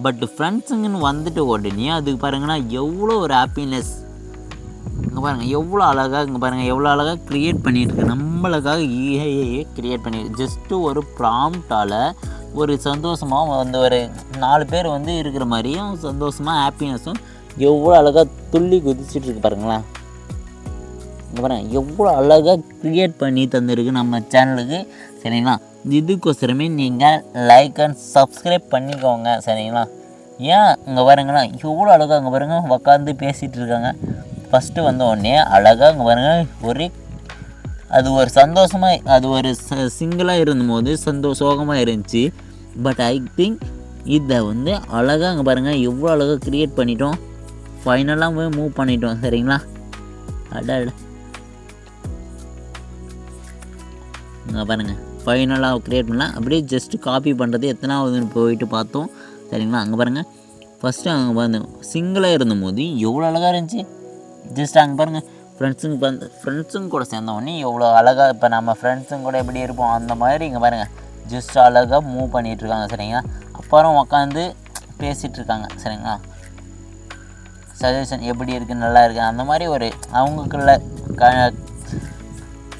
பட் ஃப்ரெண்ட்ஸுங்கன்னு வந்துட்டு உடனே அதுக்கு பாருங்கன்னா எவ்வளோ ஒரு ஹாப்பினஸ். இங்கே பாருங்கள் எவ்வளோ அழகாக, இங்கே பாருங்கள் எவ்வளோ அழகாக க்ரியேட் பண்ணியிருக்கு. நம்மளுக்காக ஏஐயே க்ரியேட் பண்ணி ஜஸ்ட்டு ஒரு ப்ராம்ப்டால் ஒரு சந்தோஷமாக வந்து ஒரு 4 பேர் வந்து இருக்கிற மாதிரியும் சந்தோஷமாக ஹாப்பினஸும் எவ்வளோ அழகாக துள்ளி குதிச்சிட்ருக்கு பாருங்களேன். இங்கே பாருங்கள் எவ்வளோ அழகாக க்ரியேட் பண்ணி தந்துருக்கு நம்ம சேனலுக்கு. சரிங்களா? இதுக்கோசரமே நீங்கள் லைக் அண்ட் சப்ஸ்கிரைப் பண்ணிக்கோங்க. சரிங்களா? ஏன் இங்கே பாருங்களா எவ்வளோ அழகாக இங்கே பாருங்கள் உட்காந்து பேசிகிட்டு இருக்காங்க. ஃபஸ்ட்டு வந்த உடனே அழகாக இங்கே பாருங்கள் ஒரே அது ஒரு சந்தோஷமாக, அது ஒரு சிங்கிளாக இருந்தபோது சோகமாக இருந்துச்சு. பட் ஐ திங்க் இதை வந்து அழகாக இங்கே பாருங்கள் எவ்வளோ அழகாக க்ரியேட் பண்ணிட்டோம். ஃபைனலாக போய் மூவ் பண்ணிட்டோம். சரிங்களா? இங்கே பாருங்கள் ஃபைனலாக க்ரியேட் பண்ணலாம். அப்படியே ஜஸ்ட்டு காப்பி பண்ணுறது எத்தனாவதுன்னு போயிட்டு பார்த்தோம். சரிங்களா? அங்கே பாருங்கள், ஃபஸ்ட்டு அங்கே வந்து சிங்கிளாக இருந்தபோது எவ்வளோ அழகாக இருந்துச்சு. ஜஸ்ட் அங்கே பாருங்கள், ஃப்ரெண்ட்ஸுங்க கூட சேர்ந்தவொடனே எவ்வளோ அழகாக, இப்போ நம்ம ஃப்ரெண்ட்ஸுங்க கூட எப்படி இருப்போம் அந்த மாதிரி இங்கே பாருங்கள் ஜஸ்ட் அழகாக மூவ் பண்ணிகிட்ருக்காங்க. சரிங்களா? அப்புறம் உட்காந்து பேசிகிட்ருக்காங்க. சரிங்களா? சஜஷன் எப்படி இருக்குது, நல்லா இருக்குது, அந்த மாதிரி ஒரு அவங்களுக்குள்ள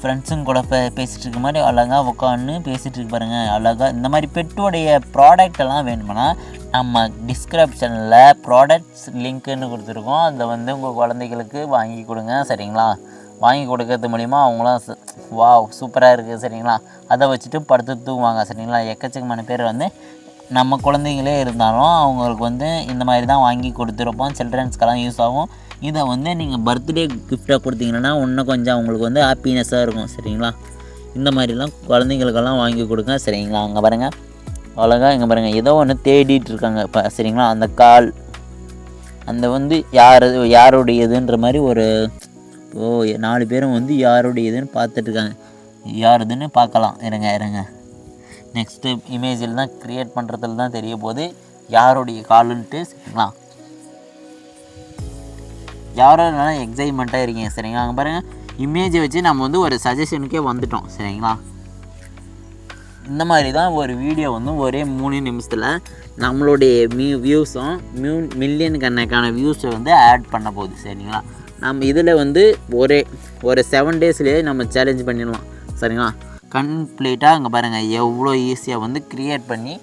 ஃப்ரெண்ட்ஸுங்க கூட பேசிகிட்டு இருக்க மாதிரி அழகாக உட்காந்து பேசிகிட்டு இருக்கு பாருங்கள். அழகாக இந்த மாதிரி பெட்டோடைய ப்ராடக்டெல்லாம் வேணும்னா நம்ம டிஸ்கிரிப்ஷனில் ப்ராடக்ட்ஸ் லிங்க்குன்னு கொடுத்துருக்கோம். அதை வந்து உங்கள் குழந்தைகளுக்கு வாங்கி கொடுங்க. சரிங்களா? வாங்கி கொடுக்கறது மூலிமா அவங்களாம் வாவ் சூப்பராக இருக்குது. சரிங்களா? அதை வச்சுட்டு படுத்து தூங்குவாங்க. சரிங்களா? எக்கச்சக்கமான பேர் வந்து நம்ம குழந்தைங்களே இருந்தாலும் அவங்களுக்கு வந்து இந்த மாதிரி தான் வாங்கி கொடுத்துருப்போம். சில்ட்ரன்ஸ்க்கெல்லாம் யூஸ் ஆகும். இதை வந்து நீங்கள் பர்த்டே கிஃப்டாக கொடுத்தீங்கன்னா இன்னும் கொஞ்சம் அவங்களுக்கு வந்து ஹாப்பினஸ்ஸாக இருக்கும். சரிங்களா? இந்த மாதிரிலாம் குழந்தைங்களுக்கெல்லாம் வாங்கி கொடுங்க. சரிங்களா? அங்கே பாருங்கள் அழகாக இங்கே பாருங்கள் ஏதோ ஒன்று தேடிட்டு இருக்காங்க இப்போ. சரிங்களா? அந்த கால் அந்த வந்து யாருடையதுன்ற மாதிரி ஒரு 4 பேரும் வந்து யாருடையதுன்னு பார்த்துட்ருக்காங்க. யாருதுன்னு பார்க்கலாம். இருங்க நெக்ஸ்ட்டு இமேஜில் தான் க்ரியேட் பண்ணுறதுல தான் தெரிய போகுது யாருடைய காலுன்ட்டு. சரிங்களா? யாரோ இல்லைனா எக்ஸைட்மெண்ட்டாக இருக்கீங்க. சரிங்களா? அங்கே பாருங்கள் இமேஜை வச்சு நம்ம வந்து ஒரு சஜஷனுக்கே வந்துட்டோம். சரிங்களா? இந்த மாதிரி தான் ஒரு வீடியோ வந்து ஒரே 3 நிமிஷத்தில் நம்மளுடைய வியூஸும் மில்லியன் கணக்கான வியூஸை வந்து ஆட் பண்ண போகுது. சரிங்களா? நம்ம இதில் வந்து ஒரு 7 டேஸ்லேயே நம்ம சேலஞ்ச் பண்ணிடலாம். சரிங்களா? கம்ப்ளீட்டாக அங்கே பாருங்கள் எவ்வளோ ஈஸியாக வந்து க்ரியேட் பண்ணி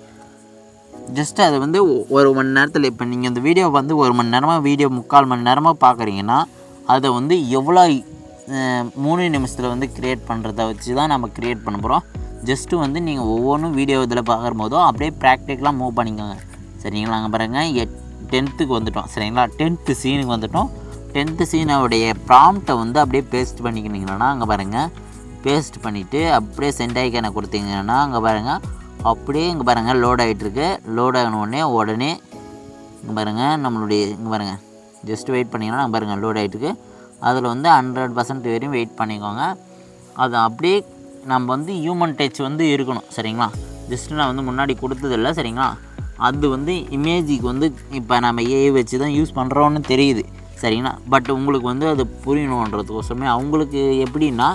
ஜஸ்ட்டு அதை வந்து 1 மணி நேரத்தில், இப்போ நீங்கள் இந்த வீடியோ வந்து 1 மணி நேரமாக வீடியோ 3/4 மணி நேரமாக பார்க்குறீங்கன்னா அதை வந்து எவ்வளோ 3 நிமிஷத்தில் வந்து க்ரியேட் பண்ணுறத வச்சு தான் நம்ம க்ரியேட் பண்ண போகிறோம். ஜஸ்ட்டு வந்து நீங்கள் ஒவ்வொன்றும் வீடியோ இதில் பார்க்குற போதும் அப்படியே ப்ராக்டிக்கலாக மூவ் பண்ணிக்கோங்க. சரிங்களா? அங்கே பாருங்கள் 10th வந்துட்டோம். சரிங்களா? 10th சீனுக்கு வந்துட்டோம். 10th சீனோடைய ப்ராம்ப்டை வந்து அப்படியே பேஸ்ட் பண்ணிக்கினீங்கன்னா அங்கே பாருங்கள் பேஸ்ட் பண்ணிவிட்டு அப்படியே சென்ட் ஐக்கானை கொடுத்தீங்கன்னா அங்கே பாருங்கள் அப்படியே இங்கே பாருங்கள் லோட் ஆகிட்டுருக்கு. லோட் ஆகினோடனே உடனே இங்கே பாருங்கள் நம்மளுடைய இங்கே பாருங்கள் ஜஸ்ட் வெயிட் பண்ணிங்கன்னா பாருங்கள் லோட் ஆகிட்டுருக்கு. அதில் வந்து 100% வரையும் வெயிட் பண்ணிக்கோங்க. அது அப்படியே நம்ம வந்து ஹியூமன் டச் வந்து இருக்கணும். சரிங்களா? ஜஸ்ட்டு நான் வந்து முன்னாடி கொடுத்ததில்ல. சரிங்களா? அது வந்து இமேஜுக்கு வந்து இப்போ நம்ம ஏஐ வச்சு தான் யூஸ் பண்ணுறோன்னு தெரியுது. சரிங்களா? பட் உங்களுக்கு வந்து அது புரியணுன்றதுக்கோசமே அவங்களுக்கு எப்படின்னா,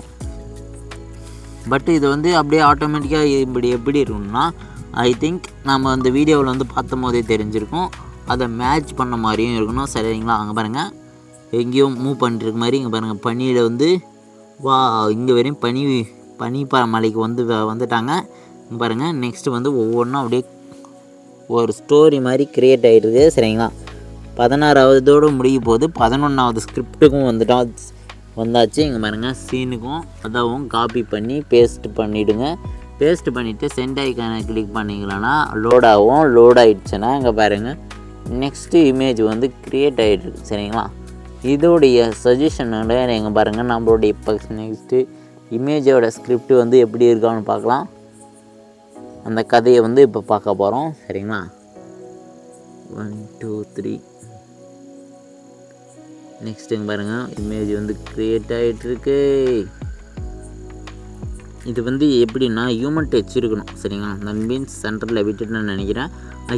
பட் இது வந்து அப்படியே ஆட்டோமேட்டிக்காக எப்படி இருக்கணும்னா ஐ திங்க் நம்ம அந்த வீடியோவில் வந்து பார்த்தும் போதே தெரிஞ்சிருக்கும். அதை மேட்ச் பண்ண மாதிரியும் இருக்கணும். சரிங்களா? அங்கே பாருங்கள் எங்கேயோ மூவ் பண்ணிட்டு மாதிரி இங்கே பாருங்கள் பனியில் வந்து வா இங்கே வரையும் பனி மலைக்கு வந்துட்டாங்க. இங்கே பாருங்கள் நெக்ஸ்ட்டு வந்து ஒவ்வொன்றும் அப்படியே ஒரு ஸ்டோரி மாதிரி க்ரியேட் ஆகிடுது சரிங்களா. 16வதோடு முடிய போது 11வது ஸ்கிரிப்டுக்கும் வந்தாச்சு. இங்கே பாருங்கள் சீனுக்கும் அதாவும் காப்பி பண்ணி பேஸ்ட் பண்ணிவிடுங்க. பேஸ்ட் பண்ணிவிட்டு சென்ட் ஐக்கானை கிளிக் பண்ணிங்களன்னா லோட் ஆகும். லோட் ஆகிடுச்சுன்னா இங்கே பாருங்கள் நெக்ஸ்ட்டு இமேஜ் வந்து க்ரியேட் ஆகிடுருக்கு சரிங்களா. இதோடைய சஜஷனோட நீங்கள் பாருங்கள் நம்மளுடைய இப்போ நெக்ஸ்ட்டு இமேஜோட ஸ்கிரிப்ட் வந்து எப்படி இருக்கான்னு பார்க்கலாம். அந்த கதையை வந்து இப்போ பார்க்க போகிறோம் சரிங்களா. 1 2 3 நெக்ஸ்ட்டுங்க பாருங்கள் இமேஜ் வந்து க்ரியேட் ஆகிட்டுருக்கு. இது வந்து எப்படின்னா ஹியூமன் டச் இருக்கணும் சரிங்களா. தட் மீன்ஸ் சென்டரில் விட்டுட்டுன்னு நினைக்கிறேன்.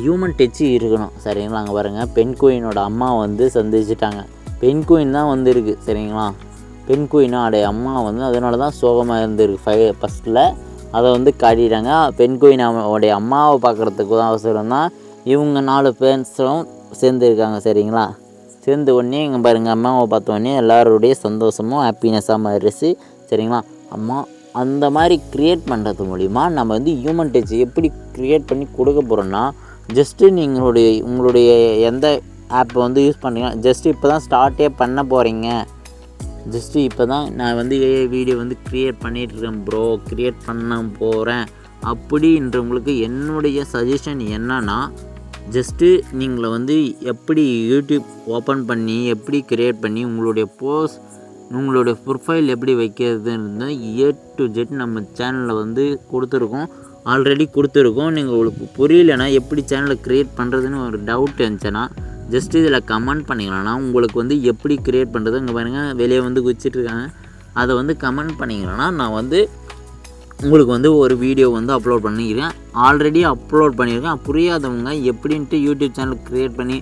ஹியூமன் டச்சு இருக்கணும் சரிங்களா. அங்கே பாருங்கள் பெண் குயினோட அம்மா வந்து சந்திச்சிட்டாங்க. பெண் குயின் தான் வந்துருக்கு சரிங்களா. பெண் குயினோடைய அம்மா வந்து அதனால தான் சோகமாக இருந்திருக்கு ஃபஸ்ட்டில். அதை வந்து காட்டிட்டாங்க. பெண் குயின் அவனுடைய அம்மாவை பார்க்குறதுக்கு அவசரம் தான் இவங்க 4 பேர்ஸும் சேர்ந்துருக்காங்க சரிங்களா. சேர்ந்து உடனே இங்கே பாருங்கள் அம்மாவை பார்த்தோன்னே எல்லாருடைய சந்தோஷமும் ஹாப்பினஸ்ஸாக மாறிடுச்சு சரிங்களா. அம்மா அந்த மாதிரி க்ரியேட் பண்ணுறது மூலிமா நம்ம வந்து ஹியூமன் டச் எப்படி க்ரியேட் பண்ணி கொடுக்க போகிறோன்னா ஜஸ்ட்டு உங்களுடைய எந்த ஆப்பை வந்து யூஸ் பண்ணுறீங்க ஜஸ்ட்டு இப்போ தான் ஸ்டார்ட்டே பண்ண போகிறீங்க. ஜஸ்ட்டு இப்போ தான் நான் வந்து ஏஐ வீடியோ வந்து க்ரியேட் பண்ணிகிட்ருக்கேன் ப்ரோ, க்ரியேட் பண்ண போகிறேன் அப்படின்றவங்களுக்கு என்னுடைய சஜஷன் என்னன்னா ஜஸ்ட்டு நீங்களை வந்து எப்படி யூடியூப் ஓப்பன் பண்ணி எப்படி க்ரியேட் பண்ணி உங்களுடைய ப்ரொஃபைல் எப்படி வைக்கிறதுன்னு A to Z நம்ம சேனலில் வந்து ஆல்ரெடி கொடுத்துருக்கோம். நீங்கள் உங்களுக்கு புரியலைன்னா எப்படி சேனலை க்ரியேட் பண்ணுறதுன்னு ஒரு டவுட் இருந்துச்சுன்னா ஜஸ்ட்டு இதில் கமெண்ட் பண்ணிக்கலாம்னா உங்களுக்கு வந்து எப்படி க்ரியேட் பண்ணுறது இங்கே பாருங்கள் வெளியே வந்து குச்சிட்ருக்காங்க. அதை வந்து கமெண்ட் பண்ணிக்கலாம்னா நான் வந்து உங்களுக்கு வந்து ஒரு வீடியோ வந்து அப்லோட் பண்ணிக்கிறேன். ஆல்ரெடி அப்லோட் பண்ணியிருக்கேன். புரியாதவங்க எப்படின்ட்டு யூடியூப் சேனல் க்ரியேட் பண்ணி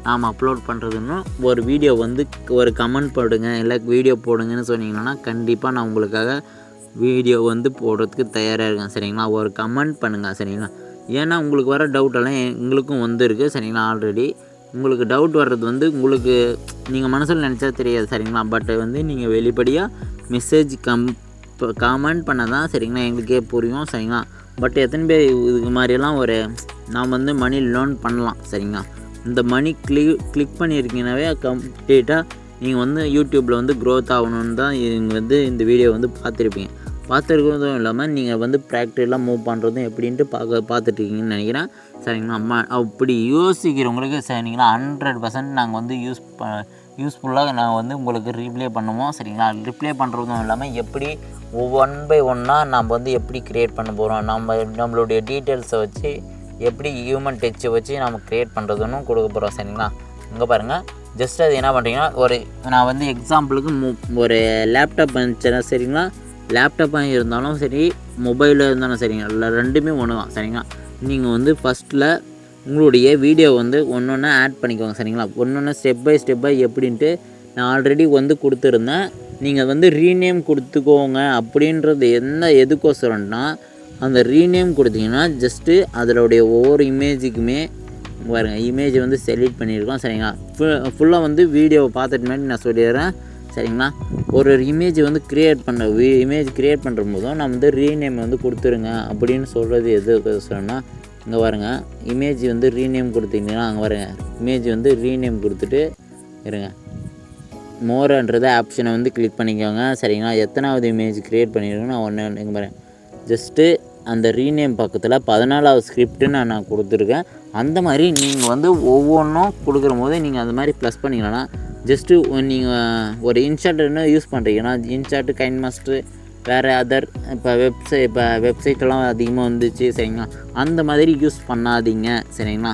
நாம் அப்லோட் பண்ணுறதுன்னு ஒரு வீடியோ வந்து ஒரு கமெண்ட் போடுங்க இல்லை வீடியோ போடுங்கன்னு சொன்னீங்கன்னா கண்டிப்பாக நான் உங்களுக்காக வீடியோ வந்து போடுறதுக்கு தயாராக இருக்கேன் சரிங்களா. ஒரு கமெண்ட் பண்ணுங்கள் சரிங்களா. ஏன்னா உங்களுக்கு வர டவுட்டெல்லாம் எங்களுக்கும் வந்துருக்கு சரிங்களா. ஆல்ரெடி உங்களுக்கு டவுட் வர்றது வந்து உங்களுக்கு நீங்கள் மனசில் நினச்சா தெரியாது சரிங்களா. பட் வந்து நீங்கள் வெளிப்படையாக மெசேஜ் கமெண்ட் பண்ண தான் சரிங்களா எங்களுக்கே புரியும் சரிங்களா. பட் எத்தனை பேர் இதுக்கு மாதிரியெல்லாம் நாம் வந்து மணி லேர்ன் பண்ணலாம் சரிங்களா. இந்த மணி கிளிக் பண்ணியிருக்கீங்கன்னாவே கம்ப்ளீட்டாக நீங்கள் வந்து யூடியூப்பில் வந்து க்ரோத் ஆகணுன்னு தான் நீங்கள் வந்து இந்த வீடியோ வந்து பார்த்துருக்கிறதும் இல்லாமல் நீங்கள் வந்து ப்ராக்டிக்கலாக மூவ் பண்ணுறதும் எப்படின்ட்டு பார்த்துட்ருக்கீங்கன்னு நினைக்கிறேன் சரிங்களா. அப்படி யோசிக்கிறவங்களுக்கு சரிங்களா 100% நாங்கள் வந்து யூஸ்ஃபுல்லாக நாங்கள் வந்து உங்களுக்கு ரிப்ளை பண்ணுவோம் சரிங்களா. ரிப்ளை பண்ணுறதும் இல்லாமல் எப்படி ஒன் பை ஒன்னாக நம்ம வந்து எப்படி க்ரியேட் பண்ண போகிறோம் நம்மளுடைய டீட்டெயில்ஸை வச்சு எப்படி ஹியூமன் டச்சை வச்சு நம்ம க்ரியேட் பண்ணுறதுன்னு கொடுக்க போகிறோம் சரிங்களா. இங்கே பாருங்கள் ஜஸ்ட் அது என்ன பண்ணுறீங்கன்னா நான் வந்து எக்ஸாம்பிளுக்கு ஒரு லேப்டாப் இருந்துச்சுன்னா சரிங்களா. லேப்டாப்பாக இருந்தாலும் சரி மொபைலில் இருந்தாலும் சரிங்க இல்லை ரெண்டுமே ஒன்று தான் சரிங்களா. நீங்கள் வந்து ஃபஸ்ட்டில் உங்களுடைய வீடியோ வந்து ஒன்று ஆட் பண்ணிக்கோங்க சரிங்களா. ஒன்று ஸ்டெப் பை ஸ்டெப்பாக எப்படின்ட்டு நான் ஆல்ரெடி வந்து கொடுத்துருந்தேன். நீங்கள் வந்து ரீநேம் கொடுத்துக்கோங்க அப்படின்றது எதுக்கோசரம்னா அந்த ரீநேம் கொடுத்தீங்கன்னா ஜஸ்ட்டு அதனுடைய ஒவ்வொரு இமேஜுக்குமே பாருங்கள் இமேஜ் வந்து செலக்ட் பண்ணியிருக்கோம் சரிங்களா. ஃபுல்லாக வந்து வீடியோவை பார்த்துட்டு மாதிரி நான் சொல்லிடுறேன் சரிங்களா. ஒரு இமேஜ் வந்து க்ரியேட் பண்ணுற போதும் நான் வந்து ரீநேம் வந்து கொடுத்துருங்க அப்படின்னு சொல்கிறது எதுக்கோசரம்னா இங்கே பாருங்கள் இமேஜ் வந்து ரீநேம் கொடுத்தீங்கன்னா அங்கே பாருங்கள் இமேஜ் வந்து ரீநேம் கொடுத்துட்டு இருங்க மோர்ன்றதை ஆப்ஷனை வந்து கிளிக் பண்ணிக்கோங்க சரிங்களா. எத்தனாவது இமேஜ் க்ரியேட் பண்ணியிருக்கோன்னு ஒன்று இங்கே பாருங்கள் ஜஸ்ட்டு அந்த ரீநேம் பக்கத்தில் 14வது ஸ்கிரிப்ட்டுன்னு நான் கொடுத்துருக்கேன். அந்த மாதிரி நீங்கள் வந்து ஒவ்வொன்றும் கொடுக்குற போது நீங்கள் அந்த மாதிரி ப்ளஸ் பண்ணிங்கன்னா ஜஸ்ட்டு நீங்கள் ஒரு இன்ஷாட்டுன்னு யூஸ் பண்ணுறீங்கன்னா இன்ஷாட்டு கைன் மாஸ்டர் வேறு அதர் இப்போ வெப்சைட்டெல்லாம் அதிகமாக வந்துச்சு சரிங்களா. அந்த மாதிரி யூஸ் பண்ணாதீங்க சரிங்களா.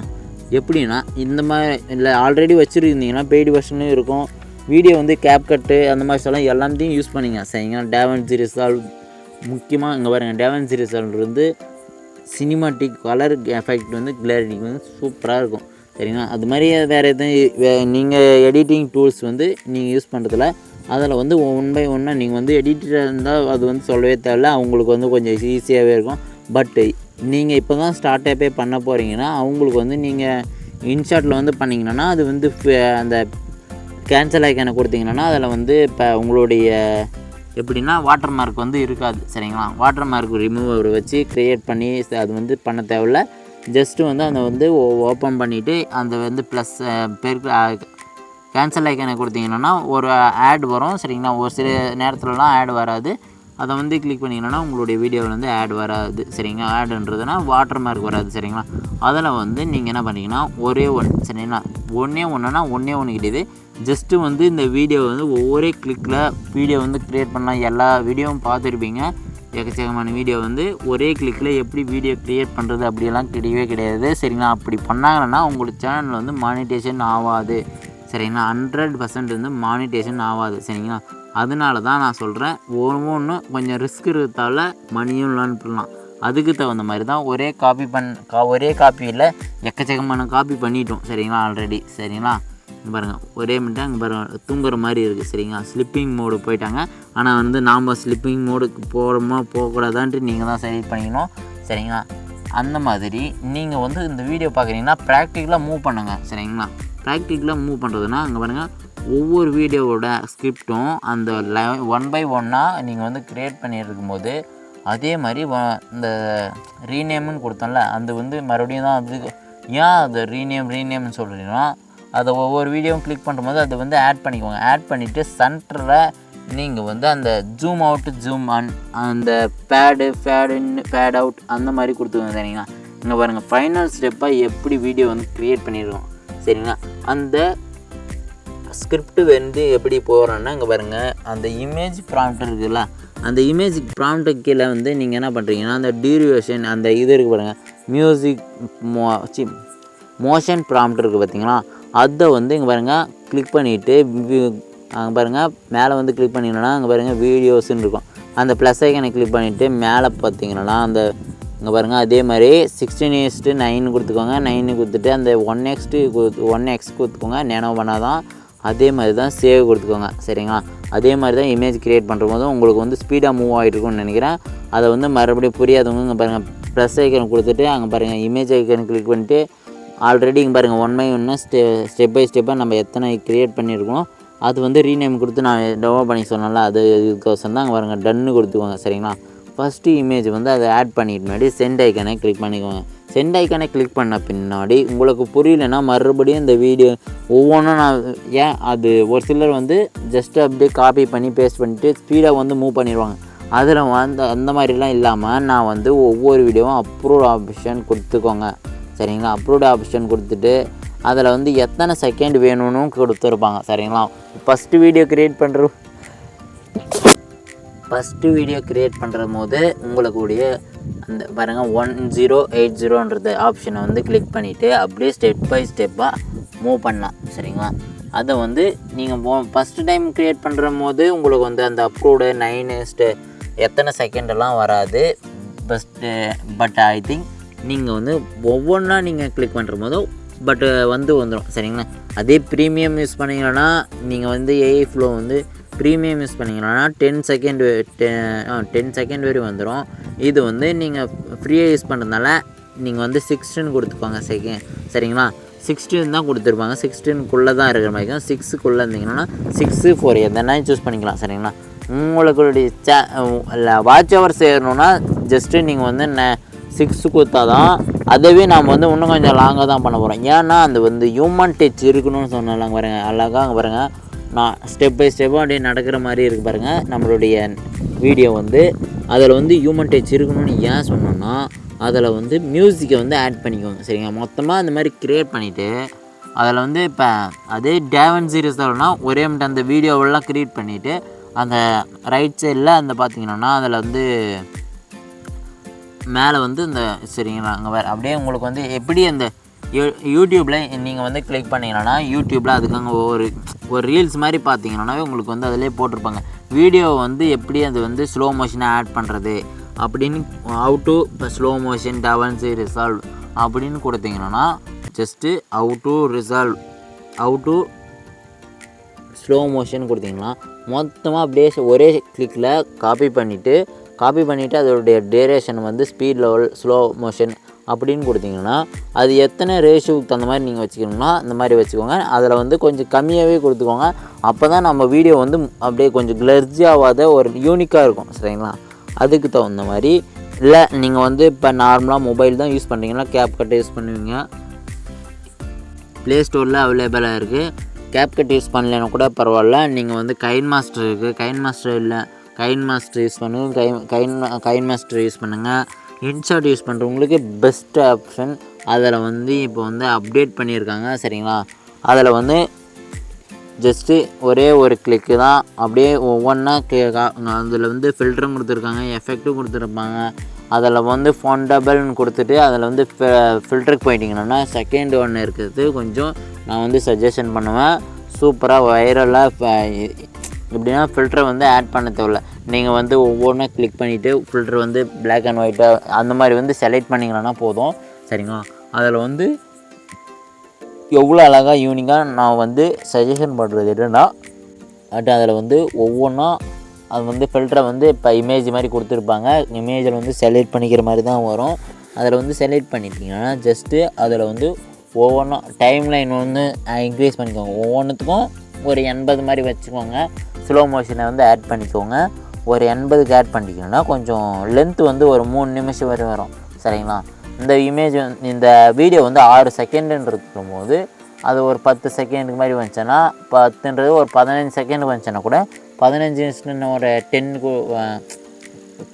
எப்படின்னா இந்த மாதிரி இல்லை ஆல்ரெடி வச்சுருந்தீங்கன்னா பெய்டு வெர்ஷனும் இருக்கும். வீடியோ வந்து கேப்கட்டு அந்த மாதிரி சொல்லலாம் எல்லாத்தையும் யூஸ் பண்ணிங்க சரிங்களா. DaVinci Resolve முக்கியமாக இங்கே பாருங்கள் DaVinci Resolve வந்து சினிமாட்டிக் கலர் எஃபெக்ட் வந்து கிளாரிட்டி வந்து சூப்பராக இருக்கும் சரிங்களா. அது மாதிரி வேறு எதுவும் நீங்கள் எடிட்டிங் டூல்ஸ் வந்து நீங்கள் யூஸ் பண்ணுறதுல அதில் வந்து ஒன் பை ஒன்னாக நீங்கள் வந்து எடிட்டராக இருந்தால் அது வந்து சொல்லவே தேவையில்ல. அவங்களுக்கு வந்து கொஞ்சம் ஈஸியாகவே இருக்கும். பட்டு நீங்கள் இப்போ தான் ஸ்டார்ட் அப்பே பண்ண போகிறீங்கன்னா அவங்களுக்கு வந்து நீங்கள் இன்ஷாட்டில் வந்து பண்ணிங்கன்னா அது வந்து அந்த கேன்சல் ஐக்கானை கொடுத்தீங்கன்னா அதில் வந்து இப்போ உங்களுடைய எப்படின்னா வாட்டர் மார்க் வந்து இருக்காது சரிங்களா. வாட்டர் மார்க் ரிமூவர் வச்சு க்ரியேட் பண்ணி அது வந்து பண்ண தேவையில்ல. ஜஸ்ட்டு வந்து அதை வந்து ஓப்பன் பண்ணிவிட்டு அந்த வந்து ப்ளஸ் பேருக்கு கேன்சல் ஐக்கானை கொடுத்தீங்கன்னா ஒரு ஆட் வரும் சரிங்களா. ஒரு சில நேரத்துலலாம் ஆட் வராது. அதை வந்து கிளிக் பண்ணிங்கன்னா உங்களுடைய வீடியோவில் வந்து ஆட் வராது சரிங்களா. ஆடுன்றதுனா வாட்டர் மார்க் வராது சரிங்களா. அதில் வந்து நீங்கள் என்ன பண்ணிங்கன்னா ஒரே சரிங்களா, ஒன்றே ஒன்று கிடையாது. ஜஸ்ட்டு வந்து இந்த வீடியோ வந்து ஒவ்வொரு கிளிக்கில் வீடியோ வந்து க்ரியேட் பண்ணலாம். எல்லா வீடியோவும் பார்த்துருப்பீங்க. எக்கச்சக்கமான வீடியோ வந்து ஒரே கிளிக்கில் எப்படி வீடியோ க்ரியேட் பண்ணுறது அப்படியெல்லாம் கிடையாது சரிங்களா. அப்படி பண்ணாங்கன்னா உங்களுக்கு சேனல் வந்து மானிட்டேஷன் ஆகாது சரிங்களா. 100% வந்து மானிட்டேஷன் ஆகாது சரிங்களா. அதனால தான் நான் சொல்கிறேன், ஒவ்வொன்று கொஞ்சம் ரிஸ்க் இருக்கிறதால மணியும் லேர்ன் பண்ணலாம். அதுக்கு தகுந்த மாதிரி தான் ஒரே காப்பியில் எக்கச்சக்கமான காப்பி பண்ணிட்டோம் சரிங்களா ஆல்ரெடி சரிங்களா. பாருங்கள் ஒரே மினிட்டாக அங்கே பாருங்கள் தூங்குற மாதிரி இருக்குது சரிங்களா. ஸ்லிப்பிங் மோடு போயிட்டாங்க. ஆனால் வந்து நாம் ஸ்லிப்பிங் மோடுக்கு போகக்கூடாதான்ட்டு நீங்கள் தான் செலக்ட் பண்ணிக்கணும் சரிங்களா. அந்த மாதிரி நீங்கள் வந்து இந்த வீடியோ பார்க்குறீங்கன்னா ப்ராக்டிக்கலாக மூவ் பண்ணுங்கள் சரிங்களா. ப்ராக்டிக்கலாக மூவ் பண்ணுறதுனா அங்கே பாருங்கள் ஒவ்வொரு வீடியோவோட ஸ்கிரிப்டும் அந்த 1 by 1 நீங்கள் வந்து க்ரியேட் பண்ணியிருக்கும் போது அதே மாதிரி இந்த ரீநேம்னு கொடுத்தோம்ல அது வந்து மறுபடியும் தான் அது ஏன் அது ரீநேம்னு சொல்கிறீங்கன்னா அதை ஒவ்வொரு வீடியோவும் கிளிக் பண்ணும்போது அதை வந்து ஆட் பண்ணிக்கோங்க. ஆட் பண்ணிவிட்டு சென்டரில் நீங்கள் வந்து அந்த ஜூம் அவுட் ஜூம் ஆன் அந்த பேட் அவுட் அந்த மாதிரி கொடுத்துக்கோங்க சரிங்களா. இங்கே பாருங்கள் ஃபைனல் ஸ்டெப்பாக எப்படி வீடியோ வந்து க்ரியேட் பண்ணியிருக்கோம் சரிங்களா. அந்த ஸ்கிரிப்ட் வந்து எப்படி போகிறோன்னா இங்கே பாருங்கள் அந்த இமேஜ் ப்ராம்ப்ட் இருக்குதுல்ல, அந்த இமேஜ் ப்ராம்ப்ட்டு கீழே வந்து நீங்கள் என்ன பண்ணுறீங்கன்னா அந்த டியூரேஷன் அந்த இது இருக்குது பாருங்கள் மியூசிக் மோஷன் ப்ராம்ப்ட் இருக்குது பார்த்தீங்களா. அதை வந்து இங்கே பாருங்கள் கிளிக் பண்ணிவிட்டு அங்கே பாருங்கள் மேலே வந்து கிளிக் பண்ணிங்கன்னா அங்கே பாருங்கள் வீடியோஸ்ன்னு இருக்கும். அந்த ப்ளஸ் ஐக்கனை கிளிக் பண்ணிவிட்டு மேலே பார்த்தீங்கன்னா அந்த இங்கே பாருங்கள் அதே மாதிரி 16:9 கொடுத்துக்கோங்க. 9 கொடுத்துட்டு அந்த 1x கொடுத்துக்கோங்க. நேனோ பண்ணால் தான் அதே மாதிரி தான் சேவ் கொடுத்துக்கோங்க சரிங்களா. அதே மாதிரி தான் இமேஜ் க்ரியேட் பண்ணுற போதும் உங்களுக்கு வந்து ஸ்பீடாக மூவ் ஆகிட்டு இருக்கும்னு நினைக்கிறேன். அதை வந்து மறுபடியும் புரியாதவங்க இங்கே பாருங்கள் ப்ளஸ் ஐக்கன் கொடுத்துட்டு அங்கே பாருங்கள் இமேஜ் ஐக்கன் கிளிக் பண்ணிட்டு ஆல்ரெடி இங்கே பாருங்கள் 1 by 1 ஸ்டெப் பை ஸ்டெப்பாக நம்ம எத்தனை க்ரியேட் பண்ணியிருக்கோம் அது வந்து ரீநேம் கொடுத்து நான் டெவலப் பண்ணி சொன்னேன்ல அது இதுக்கோசம் தான் அங்கே பாருங்கள் டன்னு கொடுத்துக்கோங்க சரிங்களா. ஃபஸ்ட்டு இமேஜ் வந்து அதை ஆட் பண்ணிட்டு முன்னாடி சென்ட் ஐக்கனை கிளிக் பண்ணிக்கோங்க. சென்ட் ஐக்கனை கிளிக் பண்ண பின்னாடி உங்களுக்கு புரியலன்னா மறுபடியும் இந்த வீடியோ ஒவ்வொன்றும் நான் ஏன் அது ஒரு சிலர் வந்து ஜஸ்ட்டு அப்படியே காப்பி பண்ணி பேஸ்ட் பண்ணிவிட்டு ஸ்பீடாக வந்து மூவ் பண்ணிடுவாங்க. அதில் வந்து அந்த மாதிரிலாம் இல்லாமல் நான் வந்து ஒவ்வொரு வீடியோவும் அப்ரூவ் ஆப்ஷன் கொடுத்துக்கோங்க சரிங்களா. அப்ரூவ்ட் ஆப்ஷன் கொடுத்துட்டு அதில் வந்து எத்தனை செகண்ட் வேணும்னு கொடுத்துருப்பாங்க சரிங்களா. ஃபஸ்ட்டு வீடியோ க்ரியேட் பண்ணுற போது உங்களுக்குடைய அந்த பாருங்கள் 1080ன்றது ஆப்ஷனை வந்து கிளிக் பண்ணிவிட்டு அப்படியே ஸ்டெப் பை ஸ்டெப்பாக மூவ் பண்ணலாம் சரிங்களா. அதை வந்து நீங்கள் ஃபஸ்ட்டு டைம் க்ரியேட் பண்ணுற போது உங்களுக்கு வந்து அந்த அப்ரூவ்டு 9 எத்தனை செகண்டெல்லாம் வராது. பட் ஐ திங்க் நீங்கள் வந்து ஒவ்வொன்றா நீங்கள் கிளிக் பண்ணுற போதும் வந்துடும் சரிங்களா. அதே ப்ரீமியம் யூஸ் பண்ணிங்கன்னா நீங்கள் வந்து ஏஐ ஃப்ளோ வந்து ப்ரீமியம் யூஸ் பண்ணிங்கன்னா 10 செகண்ட் வரையும் வந்துடும். இது வந்து நீங்கள் ஃப்ரீயாக யூஸ் பண்ணுறதுனால நீங்கள் வந்து 16 கொடுத்துக்கோங்க சரிங்களா. 16 தான் கொடுத்துருப்பாங்க. 16க்குள்ளே தான் இருக்கிற மாதிரி 6க்குள்ளே இருந்தீங்கன்னா 6, 4 எதனா சூஸ் பண்ணிக்கலாம் சரிங்களா. உங்களுடைய வாட்ச் ஹவர் சேரணுன்னா ஜஸ்ட்டு நீங்கள் வந்து 6 கொடுத்தா தான் அதவே நாம் வந்து இன்னும் கொஞ்சம் லாங்காக தான் பண்ண போகிறோம். ஏன்னா அந்த வந்து ஹியூமன் டச் இருக்கணும்னு சொன்னாங்க பாருங்கள். அழகாக அங்கே பாருங்கள் நான் ஸ்டெப் பை ஸ்டெப்பாக அப்படியே நடக்கிற மாதிரி இருக்குது பாருங்கள் நம்மளுடைய வீடியோ வந்து. அதில் வந்து ஹியூமன் டச் இருக்கணும்னு ஏன் சொன்னோன்னா அதில் வந்து மியூசிக்கை வந்து ஆட் பண்ணிக்கோங்க சரிங்களா. மொத்தமாக அந்த மாதிரி க்ரியேட் பண்ணிவிட்டு அதில் வந்து இப்போ அதே டேவன் சீரிஸ் தான்னா ஒரே மட்டும் அந்த வீடியோவெல்லாம் க்ரியேட் பண்ணிவிட்டு அந்த ரைட் சைடில் அந்த பார்த்தீங்கன்னா அதில் வந்து மேலே வந்து இந்த சரிங்களா அங்கே வேறு அப்படியே உங்களுக்கு வந்து எப்படி அந்த யூடியூப்பில் நீங்கள் வந்து கிளிக் பண்ணிங்கன்னா யூடியூப்பில் அதுக்காக ஒரு ரீல்ஸ் மாதிரி பார்த்தீங்கன்னாவே உங்களுக்கு வந்து அதிலே போட்டிருப்பாங்க வீடியோ வந்து எப்படி அது வந்து ஸ்லோ மோஷனை ஆட் பண்ணுறது அப்படின்னு ஹவு டு இப்போ ஸ்லோ மோஷன் டவன்ஸு ரிசால்வ் அப்படின்னு கொடுத்தீங்கன்னா just how to slow motion கொடுத்தீங்கன்னா மொத்தமாக அப்படியே ஒரே கிளிக்கில் காப்பி பண்ணிவிட்டு அதோடைய டியூரேஷன் வந்து ஸ்பீட் லெவல் ஸ்லோ மோஷன் அப்படின்னு கொடுத்தீங்கன்னா அது எத்தனை ரேஷியோவுக்கு தகுந்த மாதிரி நீங்கள் வச்சுக்கணும்னா இந்த மாதிரி வச்சுக்கோங்க. அதில் வந்து கொஞ்சம் கம்மியாகவே கொடுத்துக்கோங்க. அப்போ தான் நம்ம வீடியோ வந்து அப்படியே கொஞ்சம் கிளர்ஜி ஆகாத ஒரு யூனிக்காக இருக்கும். சரிங்களா? அதுக்கு தகுந்த மாதிரி இல்லை நீங்கள் வந்து இப்போ நார்மலாக மொபைல் தான் யூஸ் பண்ணுறீங்கன்னா CapCut யூஸ் பண்ணுவீங்க. ப்ளே ஸ்டோரில் அவைலபிளாக இருக்குது. CapCut யூஸ் பண்ணலைன்னா கூட பரவாயில்ல. நீங்கள் வந்து KineMaster இருக்குது. KineMaster யூஸ் பண்ணுங்கள். KineMaster யூஸ் பண்ணுங்கள். InShot யூஸ் பண்ணுறவங்களுக்கு பெஸ்ட் ஆப்ஷன். அதில் வந்து இப்போ வந்து அப்டேட் பண்ணியிருக்காங்க. சரிங்களா? அதில் வந்து ஜஸ்ட்டு ஒரே ஒரு கிளிக்கு தான் அப்படியே ஒவ்வொன்றா அதில் வந்து ஃபில்டரும் கொடுத்துருக்காங்க, எஃபெக்ட்டும் கொடுத்துருப்பாங்க. அதில் வந்து ஃபோன்டபுள்னு கொடுத்துட்டு அதில் வந்து ஃபில்டருக்கு போயிட்டிங்கன்னா செகண்ட் ஒன்று இருக்கிறது கொஞ்சம் நான் வந்து சஜஷன் பண்ணுவேன். சூப்பராக வைரலாக எப்படின்னா ஃபில்டரை வந்து ஆட் பண்ண தேவையில்ல. நீங்கள் வந்து ஒவ்வொன்றா கிளிக் பண்ணிவிட்டு ஃபில்டர் வந்து பிளாக் அண்ட் ஒயிட்டாக அந்த மாதிரி வந்து செலக்ட் பண்ணிங்கன்னா போதும். சரிங்களா? அதில் வந்து எவ்வளோ அழகாக யூனிக்காக நான் வந்து சஜஷன் பண்ணுறது என்னென்னா அதில் வந்து ஒவ்வொன்றா அது வந்து ஃபில்டரை வந்து இப்போ இமேஜ் மாதிரி கொடுத்துருப்பாங்க. இமேஜில் வந்து செலக்ட் பண்ணிக்கிற மாதிரி தான் வரும். அதில் வந்து செலக்ட் பண்ணிட்டீங்கன்னா ஜஸ்ட்டு அதில் வந்து ஒவ்வொன்றா டைம் லைன் வந்து இன்க்ரீஸ் பண்ணிக்கோங்க. ஒவ்வொன்றுத்துக்கும் ஒரு 80 மாதிரி வச்சுக்கோங்க. ஸ்லோ மோஷனை வந்து ஆட் பண்ணிக்கோங்க. ஒரு 80க்கு ஆட் பண்ணிட்டீங்கன்னா கொஞ்சம் லென்த்து வந்து ஒரு 3 நிமிஷம் வரை வரும். சரிங்களா? இந்த வீடியோ வந்து 6 செகண்டுன்னு இருக்கும்போது அது ஒரு 10 செகண்டுக்கு மாதிரி வந்துச்சுன்னா 10ன்றது ஒரு 15 செகண்டுக்கு வந்துச்சுன்னா கூட 15 ஒரு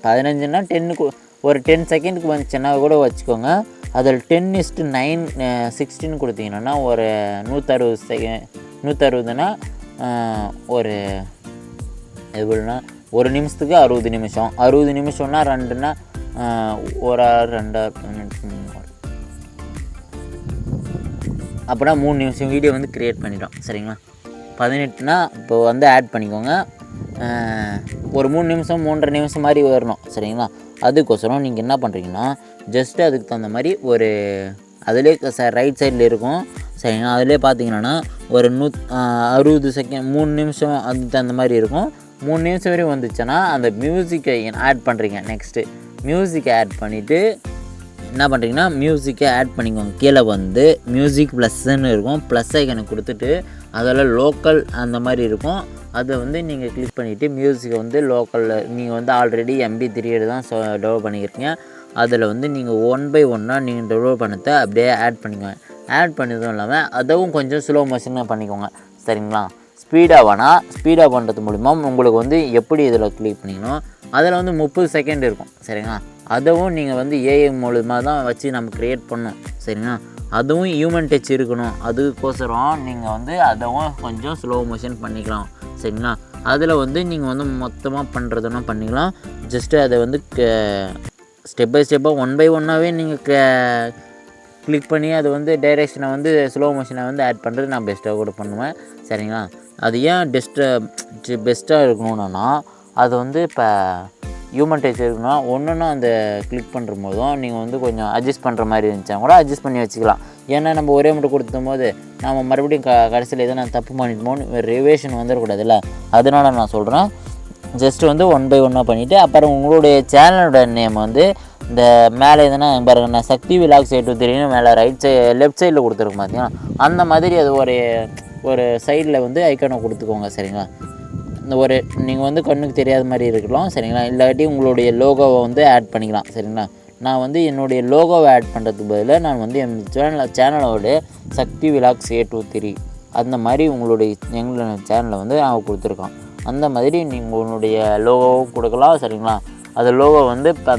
15ன்னா 10க்கு ஒரு 10 செகண்டுக்கு வந்துச்சுன்னா கூட வச்சுக்கோங்க. அதில் 10:9:16 கொடுத்தீங்கன்னா ஒரு 160னா ஒரு எவ்வளோனா ஒரு நிமிஷத்துக்கு 60 நிமிஷம். 60 நிமிஷம்னா 2ன்னா ஒரு 2 அப்படின்னா 3 நிமிஷம் வீடியோ வந்து க்ரியேட் பண்ணிட்டோம். சரிங்களா? 18னா இப்போ வந்து ஆட் பண்ணிக்கோங்க. ஒரு 3 நிமிஷம் 3.5 நிமிஷம் மாதிரி வரணும். சரிங்களா? அதுக்கோசரம் நீங்கள் என்ன பண்ணுறீங்கன்னா ஜஸ்ட்டு அதுக்கு தகுந்த மாதிரி ஒரு அதிலே ரைட் சைடில் இருக்கும். சரிங்களா? அதிலே பார்த்தீங்கன்னா ஒரு 60 செகண்ட் 3 நிமிஷம் அதுக்கு தகுந்த மாதிரி இருக்கும். 3 நிமிஷம் வரையும் வந்துச்சுன்னா அந்த மியூசிக்கை ஆட் பண்ணுறீங்க. நெக்ஸ்ட்டு மியூசிக்கை ஆட் பண்ணிவிட்டு என்ன பண்ணுறீங்கன்னா மியூசிக்கை ஆட் பண்ணிக்கோங்க. கீழே வந்து மியூசிக் ப்ளஸ்ன்னு இருக்கும். ப்ளஸ் ஐக்கனை கொடுத்துட்டு அதில் லோக்கல் அந்த மாதிரி இருக்கும். அதை வந்து நீங்கள் கிளிக் பண்ணிவிட்டு மியூசிக்கை வந்து லோக்கலில் நீங்கள் வந்து ஆல்ரெடி MP3 தான் டெவலப் பண்ணிக்கிறீங்க. அதில் வந்து நீங்கள் 1 by 1 நீங்கள் டெவலப் பண்ணதை அப்படியே ஆட் பண்ணிக்கோங்க. ஆட் பண்ணதும் இல்லாமல் அதுவும் கொஞ்சம் ஸ்லோ மோஷனாக பண்ணிக்கோங்க. சரிங்களா? ஸ்பீடாக பண்ணுறது மூலிமா உங்களுக்கு வந்து எப்படி இதில் கிளிக் பண்ணிக்கணும் அதில் வந்து 30 செகண்ட் இருக்கும். சரிங்களா? அதுவும் நீங்கள் வந்து AI மூலமா தான் வச்சு நம்ம க்ரியேட் பண்ணோம். சரிங்களா? அதுவும் ஹியூமன் டச் இருக்கணும். அதுக்கோசரம் நீங்கள் வந்து அதுவும் கொஞ்சம் ஸ்லோ மோஷன் பண்ணிக்கலாம். சரிங்களா? அதில் வந்து நீங்கள் வந்து மொத்தமாக பண்ணுறதுன்னா பண்ணிக்கலாம். ஜஸ்ட்டு அதை வந்து ஸ்டெப் பை ஸ்டெப்பாக 1 by 1 நீங்கள் கிளிக் பண்ணி அது வந்து டைரெக்ஷனை வந்து ஸ்லோ மோஷனை வந்து ஆட் பண்ணுறது நான் பெஸ்ட்டாக கூட பண்ணுவேன். சரிங்களா? அது ஏன் பெஸ்ட்டாக இருக்கணும்னா அது வந்து இப்போ ஹியூமன் டச் இருக்குன்னா ஒன்றுன்னா அந்த கிளிக் பண்ணுற போதும் நீங்கள் வந்து கொஞ்சம் அட்ஜஸ்ட் பண்ணுற மாதிரி இருந்துச்சா கூட அட்ஜஸ்ட் பண்ணி வச்சுக்கலாம். ஏன்னா நம்ம ஒரே மட்டும் கொடுத்தும் போது நம்ம மறுபடியும் கடைசியில் எதுவும் நான் தப்பு பண்ணிட்டோமோன்னு ரிவேஷன் வந்துடக்கூடாதுல்ல. அதனால நான் சொல்கிறேன் ஜஸ்ட்டு வந்து 1 by 1 பண்ணிவிட்டு அப்புறம் உங்களுடைய சேனலோட நேம் வந்து இந்த மேலே எதுனா பாருங்க நான் சக்தி விலாக்ஸ் 823 மேலே லெஃப்ட் சைடில் கொடுத்துருக்கோம் பார்த்தீங்கன்னா அந்த மாதிரி அது ஒரு சைடில் வந்து ஐக்கானை கொடுத்துக்கோங்க. சரிங்களா? இந்த ஒரு நீங்கள் வந்து கண்ணுக்கு தெரியாத மாதிரி இருக்கலாம். சரிங்களா? இல்லாட்டி உங்களுடைய லோகோவை வந்து ஆட் பண்ணிக்கலாம். சரிங்களா? நான் வந்து என்னுடைய லோகோவை ஆட் பண்ணுறதுக்கு பதிலாக நான் வந்து என் சேனலோட சக்தி விலாக்ஸ் 823 அந்த மாதிரி எங்களோட சேனலில் வந்து நான் கொடுத்துருக்கோம். அந்த மாதிரி நீங்கள் உங்களுடைய லோகோவும் கொடுக்கலாம். சரிங்களா? அது லோகோ வந்து இப்போ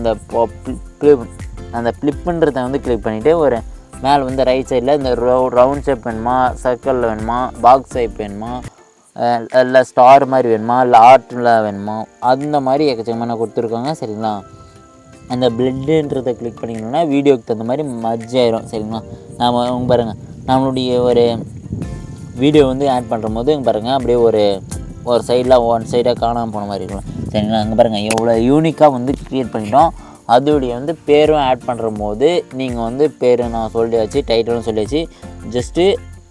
அந்த ஃப்ளிப்புன்றதை வந்து கிளிக் பண்ணிவிட்டு ஒரு மேலே வந்து ரைட் சைடில் இந்த ரவுண்ட் ஷேப் வேணுமா, சர்க்கிளில் வேணுமா, பாக்ஸ் ஷேப் வேணுமா, இல்லை ஸ்டார் மாதிரி வேணுமா, இல்லை ஆர்ட்டில் வேணுமா, அந்த மாதிரி எக்கச்சக்கமான கொடுத்துருக்காங்க. சரிங்களா? அந்த பிளட்டுன்றதை கிளிக் பண்ணிக்கணும்னா வீடியோக்கு தகுந்த மாதிரி மர்ஜ் ஆயிரும். சரிங்களா? நாம் பாருங்கள் நம்மளுடைய ஒரு வீடியோ வந்து ஆட் பண்ணுற போது பாருங்கள் அப்படியே ஒரு ஒன் சைடாக காணாமல் போன மாதிரி இருக்கும். சரிங்களா? அங்கே பாருங்கள் எவ்வளோ யூனிக்காக வந்து க்ரியேட் பண்ணிட்டோம். அதோடைய வந்து பேரும் ஆட் பண்ணுற போது நீங்கள் வந்து பேர் நான் சொல்லியாச்சு, டைட்டிலும் சொல்லியாச்சு. ஜஸ்ட்டு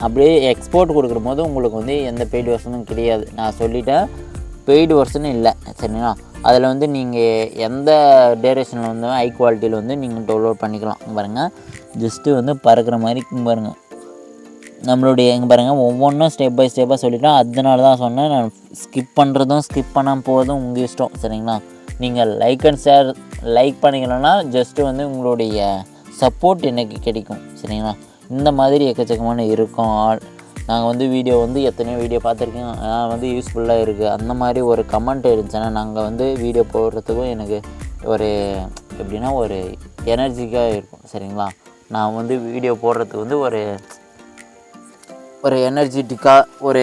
அப்படியே எக்ஸ்போர்ட் கொடுக்குற போது உங்களுக்கு வந்து எந்த பெய்டு வெர்ஷனும் கிடையாது. நான் சொல்லிட்டேன் பெய்டு வெர்ஷனும் இல்லை. சரிங்களா? அதில் வந்து நீங்கள் எந்த டேரேஷனில் வந்து ஹை குவாலிட்டியில் வந்து நீங்கள் டவுன்லோட் பண்ணிக்கலாம். பாருங்கள் ஜஸ்ட்டு வந்து பறக்கிற மாதிரி பாருங்கள் நம்மளுடைய இங்கே பாருங்கள் ஒவ்வொன்றும் ஸ்டெப் பை ஸ்டெப்பாக சொல்லிட்டோம். அதனால தான் சொன்னேன், நான் ஸ்கிப் பண்ணுறதும் ஸ்கிப் பண்ணாமல் போவதும் உங்கள் இஷ்டம். சரிங்களா, நீங்கள் லைக் அண்ட் ஷேர் லைக் பண்ணிக்கலன்னா ஜஸ்ட்டு வந்து உங்களுடைய சப்போர்ட் எனக்கு கிடைக்கும். சரிங்களா, இந்த மாதிரி எக்கச்சக்கமான இருக்கும் ஆள். நாங்கள் வந்து வீடியோ வந்து எத்தனையோ வீடியோ பார்த்துருக்கேன், வந்து யூஸ்ஃபுல்லாக இருக்குது. அந்த மாதிரி ஒரு கமெண்ட் இருந்துச்சுன்னா நாங்கள் வந்து வீடியோ போடுறதுக்கும் எனக்கு ஒரு எப்படின்னா ஒரு எனர்ஜிக்காக இருக்கும். சரிங்களா, நான் வந்து வீடியோ போடுறதுக்கு வந்து ஒரு எனர்ஜெட்டிக்காக ஒரு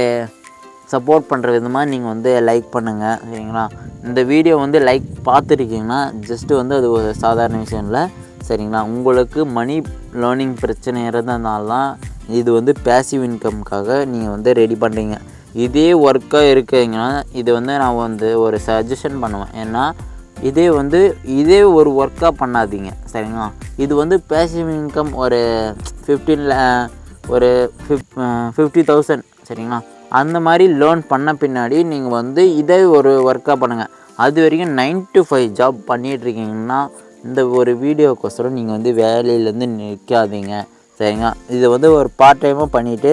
சப்போர்ட் பண்ணுற விதமாக நீங்கள் வந்து லைக் பண்ணுங்கள். சரிங்களா, இந்த வீடியோ வந்து லைக் பார்த்துருக்கீங்கன்னா ஜஸ்ட்டு வந்து அது ஒரு சாதாரண விஷயம் இல்லை. சரிங்களா, உங்களுக்கு மணி லேர்னிங் பிரச்சனை இருந்ததுனால தான் இது வந்து பேசிவ் இன்கம்காக நீங்கள் வந்து ரெடி பண்ணுறீங்க. இதே ஒர்க்காக இருக்கீங்கன்னா இது வந்து நான் வந்து ஒரு சஜஷன் பண்ணுவேன். ஏன்னா இதே ஒரு ஒர்க்காக பண்ணாதீங்க. சரிங்களா, இது வந்து பேசிவ் இன்கம் ஒரு 50,000 சரிங்களா, அந்த மாதிரி லேர்ன் பண்ண பின்னாடி நீங்கள் வந்து இதே ஒரு ஒர்க்காக பண்ணுங்கள். அது வரைக்கும் 9 to 5 ஜாப் பண்ணிகிட்ருக்கீங்கன்னா இந்த ஒரு வீடியோக்கோசரம் நீங்கள் வந்து வேலையிலேருந்து நிற்காதீங்க. சரிங்களா, இதை வந்து ஒரு பார்ட் டைமாக பண்ணிவிட்டு